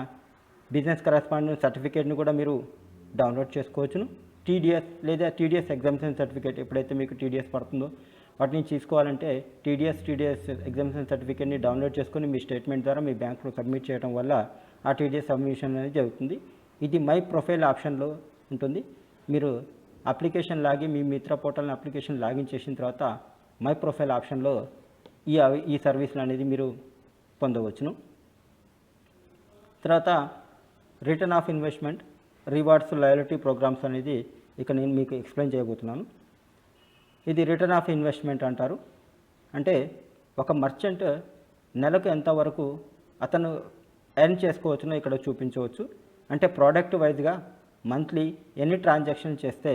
Speaker 1: బిజినెస్ కరస్పాండెంట్ సర్టిఫికేట్ని కూడా మీరు డౌన్లోడ్ చేసుకోవచ్చును. టీడీఎస్ లేదా టీడీఎస్ ఎగ్జామ్షన్ సర్టిఫికేట్ ఎప్పుడైతే మీకు టీడీఎస్ పడుతుందో వాటిని తీసుకోవాలంటే టీడీఎస్ ఎగ్జామ్షన్ సర్టిఫికేట్ని డౌన్లోడ్ చేసుకొని మీ స్టేట్మెంట్ ద్వారా మీ బ్యాంకులో సబ్మిట్ చేయడం వల్ల ఆ టీడీఎస్ సబ్మిషన్ అనేది జరుగుతుంది. ఇది మై ప్రొఫైల్ ఆప్షన్లో ఉంటుంది. మీరు అప్లికేషన్ లాగి మీ మిత్ర పోర్టల్ని అప్లికేషన్ లాగిన్ చేసిన తర్వాత మై ప్రొఫైల్ ఆప్షన్లో ఈ సర్వీసులు అనేది మీరు పొందవచ్చును. తర్వాత return of investment, rewards, loyalty programmes అనేది ఇక నేను మీకు ఎక్స్ప్లెయిన్ చేయబోతున్నాను. ఇది రిటర్న్ ఆఫ్ ఇన్వెస్ట్మెంట్ అంటారు. అంటే ఒక మర్చెంట్ నెలకు ఎంతవరకు అతను ఎర్న్ చేసుకోవచ్చునో ఇక్కడ చూపించవచ్చు. అంటే ప్రోడక్ట్ వైజ్గా మంత్లీ ఎన్ని ట్రాన్సాక్షన్ చేస్తే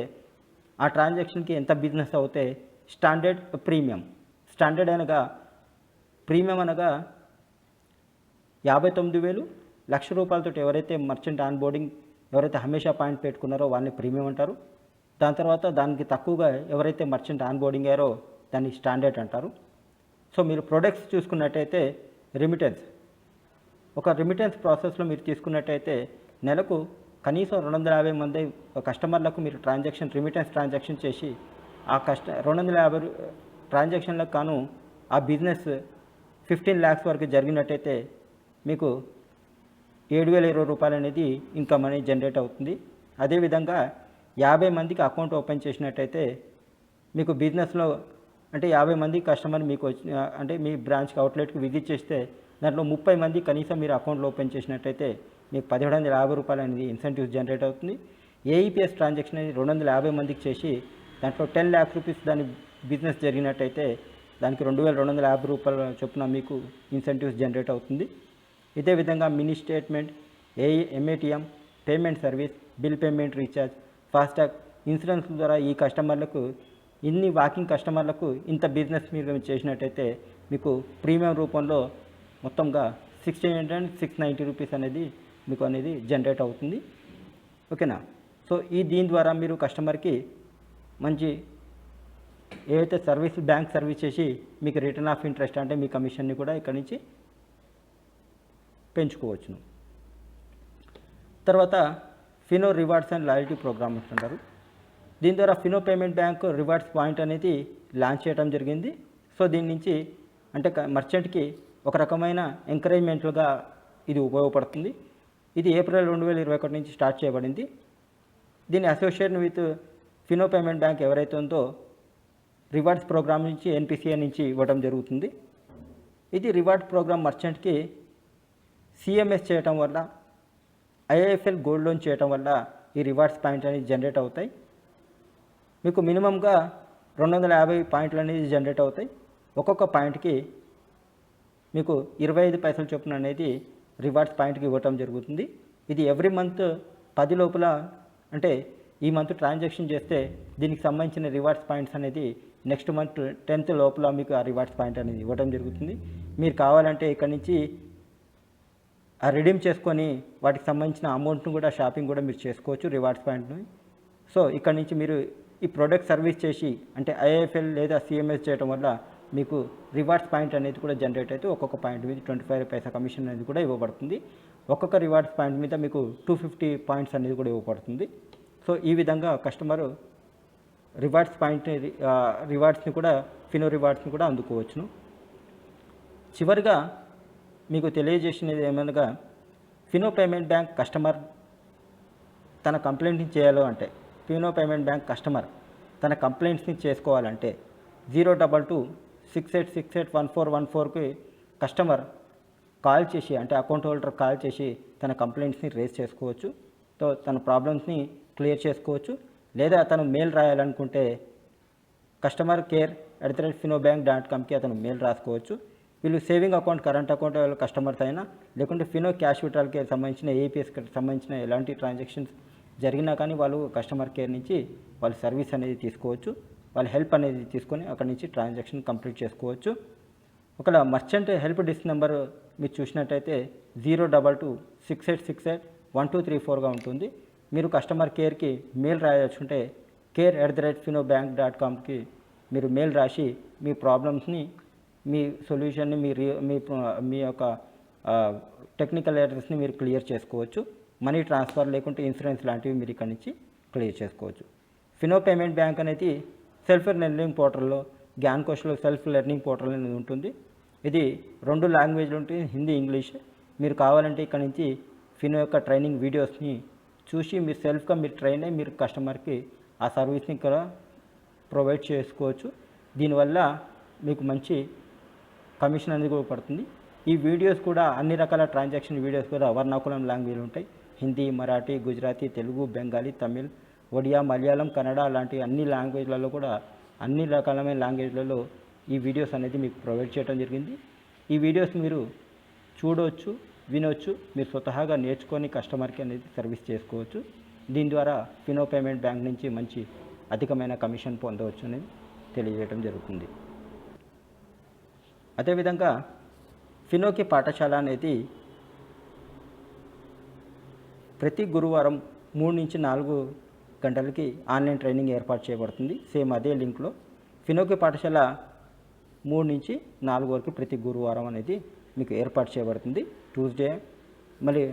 Speaker 1: ఆ ట్రాన్సాక్షన్కి ఎంత బిజినెస్ అవుతే స్టాండర్డ్ ప్రీమియం. స్టాండర్డ్ అనగా ప్రీమియం అనగా 59,000 లక్ష రూపాయలతో ఎవరైతే మర్చెంట్ ఆన్ బోర్డింగ్ ఎవరైతే హమేషా పాయింట్ పెట్టుకున్నారో వాళ్ళని ప్రీమియం అంటారు. దాని తర్వాత దానికి తక్కువగా ఎవరైతే మర్చెంట్ ఆన్ బోర్డింగ్ అయ్యారో దాన్ని స్టాండర్డ్ అంటారు. సో మీరు ప్రొడక్ట్స్ చూసుకున్నట్టయితే రెమిటెన్స్, ఒక రెమిటెన్స్ ప్రాసెస్లో మీరు తీసుకున్నట్టయితే నెలకు కనీసం 250 మంది కస్టమర్లకు మీరు రెమిటెన్స్ ట్రాన్సాక్షన్ చేసి ఆ 250 ట్రాన్సాక్షన్లకు కాను ఆ బిజినెస్ 15 lakhs వరకు జరిగినట్టయితే మీకు 7,020 రూపాయలు అనేది ఇన్కమ్ అనేది జనరేట్ అవుతుంది. అదేవిధంగా 50 మందికి అకౌంట్ ఓపెన్ చేసినట్టయితే మీకు బిజినెస్లో అంటే 50 మంది కస్టమర్ మీకు అంటే మీ బ్రాంచ్కి అవుట్లెట్కి విజిట్ చేస్తే దాంట్లో 30 మంది కనీసం మీరు అకౌంట్లో ఓపెన్ చేసినట్టయితే మీకు 1,750 రూపాయలు అనేది ఇన్సెంటివ్స్ జనరేట్ అవుతుంది. ఏఈపీఎస్ ట్రాన్సాక్షన్ అనేది 250 మందికి చేసి దాంట్లో 10 lakhs రూపీస్ దాని బిజినెస్ జరిగినట్టయితే దానికి 2,250 రూపాయల చొప్పున మీకు ఇన్సెంటివ్స్ జనరేట్ అవుతుంది. ఇదే విధంగా mini statement, mATM, payment service, bill payment, recharge, FASTag, insurance ద్వారా ఈ కస్టమర్లకు ఇన్ని వాకింగ్ కస్టమర్లకు ఇంత బిజినెస్ మీరు చేసినట్టయితే మీకు ప్రీమియం రూపంలో మొత్తంగా 1,690 రూపీస్ అనేది మీకు అనేది జనరేట్ అవుతుంది. ఓకేనా. సో దీని ద్వారా మీరు కస్టమర్కి మంచి ఏవైతే బ్యాంక్ సర్వీస్ చేసి మీకు రిటర్న్ ఆఫ్ ఇంట్రెస్ట్ అంటే మీ కమిషన్ని కూడా ఇక్కడి నుంచి పెంచుకోవచ్చును. తర్వాత Fino rewards and loyalty programme అంటారు. దీని ద్వారా Fino payment bank rewards point అనేది లాంచ్ చేయడం జరిగింది. సో దీని నుంచి అంటే మర్చెంట్కి ఒక రకమైన ఎంకరేజ్మెంట్లుగా ఇది ఉపయోగపడుతుంది. ఇది ఏప్రిల్ 2021 నుంచి స్టార్ట్ చేయబడింది. దీని association with Fino payment bank ఎవరైతే ఉందో రివార్డ్స్ ప్రోగ్రామ్ నుంచి ఎన్పిసిఐ నుంచి ఇవ్వడం జరుగుతుంది. ఇది రివార్డ్ ప్రోగ్రామ్ మర్చెంట్కి సిఎంఎస్ చేయటం వల్ల, ఐఐఎఫ్ఎల్ గోల్డ్ లోన్ చేయటం వల్ల ఈ రివార్డ్స్ పాయింట్ అనేది జనరేట్ అవుతాయి. మీకు మినిమంగా 250 పాయింట్లు అనేది జనరేట్ అవుతాయి. ఒక్కొక్క పాయింట్కి మీకు 25 పైసల చొప్పున అనేది రివార్డ్స్ పాయింట్కి ఇవ్వటం జరుగుతుంది. ఇది ఎవ్రీ మంత్ 10 లోపల అంటే ఈ మంత్ ట్రాన్సాక్షన్ చేస్తే దీనికి సంబంధించిన రివార్డ్స్ పాయింట్స్ అనేది నెక్స్ట్ మంత్ 10th లోపల మీకు ఆ రివార్డ్స్ పాయింట్ అనేది ఇవ్వడం జరుగుతుంది. మీరు కావాలంటే ఇక్కడి నుంచి ఆ రిడీమ్ చేసుకొని వాటికి సంబంధించిన అమౌంట్ను కూడా షాపింగ్ కూడా మీరు చేసుకోవచ్చు రివార్డ్స్ పాయింట్ని. సో ఇక్కడ నుంచి మీరు ఈ ప్రోడక్ట్ సర్వీస్ చేసి అంటే ఐఐఎఫ్ఎల్ లేదా సిఎంఎస్ చేయడం వల్ల మీకు రివార్డ్స్ పాయింట్ అనేది కూడా జనరేట్ అయితే ఒక్కొక్క పాయింట్ మీద 25 పైసా కమిషన్ అనేది కూడా ఇవ్వబడుతుంది. ఒక్కొక్క రివార్డ్స్ పాయింట్ మీద మీకు 250 పాయింట్స్ అనేది కూడా ఇవ్వబడుతుంది. సో ఈ విధంగా కస్టమరు రివార్డ్స్ని కూడా ఫినో రివార్డ్స్ని కూడా అందుకోవచ్చును. చివరిగా మీకు తెలియజేసినది ఏమనగా ఫినో పేమెంట్ బ్యాంక్ కస్టమర్ తన కంప్లైంట్ని చేయాలో అంటే ఫినో పేమెంట్ బ్యాంక్ కస్టమర్ తన కంప్లైంట్స్ని చేసుకోవాలంటే 02268681414కి కస్టమర్ కాల్ చేసి అంటే అకౌంట్ హోల్డర్ కాల్ చేసి తన కంప్లైంట్స్ని రేజ్ చేసుకోవచ్చు. సో తన ప్రాబ్లమ్స్ని క్లియర్ చేసుకోవచ్చు. లేదా అతను మెయిల్ రాయాలనుకుంటే customercare@finobank.comకి అతను మెయిల్ రాసుకోవచ్చు. వీళ్ళు saving account, current account customers అయినా లేకుంటే ఫినో క్యాష్ విత్డ్రాల్కి సంబంధించిన ఏపీఎస్కి సంబంధించిన ఎలాంటి ట్రాన్సాక్షన్స్ జరిగినా కానీ వాళ్ళు కస్టమర్ కేర్ నుంచి వాళ్ళు సర్వీస్ అనేది తీసుకోవచ్చు. వాళ్ళ హెల్ప్ అనేది తీసుకొని అక్కడి నుంచి ట్రాన్సాక్షన్ కంప్లీట్ చేసుకోవచ్చు. ఒకవేళ మర్చెంట్ హెల్ప్ డెస్క్ నెంబర్ మీరు చూసినట్టయితే 02268681234గా ఉంటుంది. మీరు కస్టమర్ కేర్కి మెయిల్ రాయాల్సుంటే care@finobank.comకి మీరు మెయిల్ రాసి మీ ప్రాబ్లమ్స్ని, మీ సొల్యూషన్ని, మీ యొక్క టెక్నికల్ ఎర్రర్స్ని మీరు క్లియర్ చేసుకోవచ్చు. మనీ ట్రాన్స్ఫర్ లేకుంటే ఇన్సూరెన్స్ లాంటివి మీరు ఇక్కడి నుంచి క్లియర్ చేసుకోవచ్చు. ఫినో పేమెంట్ బ్యాంక్ అనేది సెల్ఫ్ లెర్నింగ్ పోర్టల్లో, జ్ఞాన్ కోష్లో సెల్ఫ్ లెర్నింగ్ పోర్టల్ అనేది ఉంటుంది. ఇది 2 లాంగ్వేజ్లు ఉంటాయి, హిందీ, ఇంగ్లీష్. మీరు కావాలంటే ఇక్కడ నుంచి ఫినో యొక్క ట్రైనింగ్ వీడియోస్ని చూసి మీరు సెల్ఫ్గా మీరు ట్రైన్ అయ్యి మీరు కస్టమర్కి ఆ సర్వీస్ని ఇక్కడ ప్రొవైడ్ చేసుకోవచ్చు. దీనివల్ల మీకు మంచి కమిషన్ అనేది కూడా పడుతుంది. ఈ వీడియోస్ కూడా అన్ని రకాల ట్రాన్సాక్షన్ వీడియోస్ కూడా వర్ణాకులం లాంగ్వేజ్లు ఉంటాయి. హిందీ, మరాఠీ, గుజరాతీ, తెలుగు, బెంగాలీ, తమిళ్, ఒడియా, మలయాళం, కన్నడ లాంటి అన్ని లాంగ్వేజ్లలో కూడా అన్ని రకాలమైన లాంగ్వేజ్లలో ఈ వీడియోస్ అనేది మీకు ప్రొవైడ్ చేయడం జరిగింది. ఈ వీడియోస్ మీరు చూడవచ్చు, వినొచ్చు, మీరు స్వతహాగా నేర్చుకొని కస్టమర్కి అనేది సర్వీస్ చేసుకోవచ్చు. దీని ద్వారా ఫినో పేమెంట్ బ్యాంక్ నుంచి మంచి అధికమైన కమిషన్ పొందవచ్చు అనేది తెలియజేయడం జరుగుతుంది. అదేవిధంగా ఫినోకి పాఠశాల అనేది ప్రతి గురువారం 3 నుంచి 4 గంటలకి ఆన్లైన్ ట్రైనింగ్ ఏర్పాటు చేయబడుతుంది. సేమ్ అదే లింక్లో ఫినోకి పాఠశాల 3 నుంచి 4 వరకు ప్రతి గురువారం అనేది మీకు ఏర్పాటు చేయబడుతుంది. ట్యూస్డే. మళ్ళీ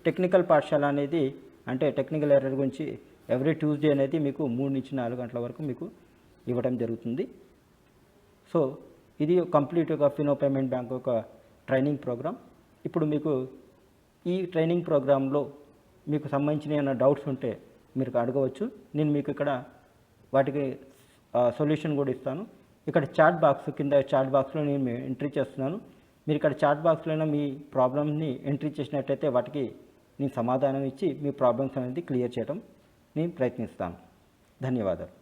Speaker 1: టెక్నికల్ పాఠశాల అనేది అంటే టెక్నికల్ ఎర్రర్ గురించి ఎవ్రీ ట్యూస్డే అనేది మీకు 3 నుంచి 4 గంటల వరకు మీకు ఇవ్వడం జరుగుతుంది. సో ఇది కంప్లీట్గా ఫినో పేమెంట్ బ్యాంక్ ఒక ట్రైనింగ్ ప్రోగ్రామ్. ఇప్పుడు మీకు ఈ ట్రైనింగ్ ప్రోగ్రాంలో మీకు సంబంధించిన ఏమైనా డౌట్స్ ఉంటే మీరు అడగవచ్చు. నేను మీకు ఇక్కడ వాటికి సొల్యూషన్ కూడా ఇస్తాను. ఇక్కడ చాట్ బాక్స్ కింద చాట్ బాక్స్లో నేను ఎంట్రీ చేస్తున్నాను. మీరు ఇక్కడ చాట్ బాక్స్లో మీ ప్రాబ్లమ్ని ఎంట్రీ చేసినట్టయితే వాటికి నేను సమాధానం ఇచ్చి మీ ప్రాబ్లమ్స్ అనేది క్లియర్ చేయడం నేను ప్రయత్నిస్తాను. ధన్యవాదాలు.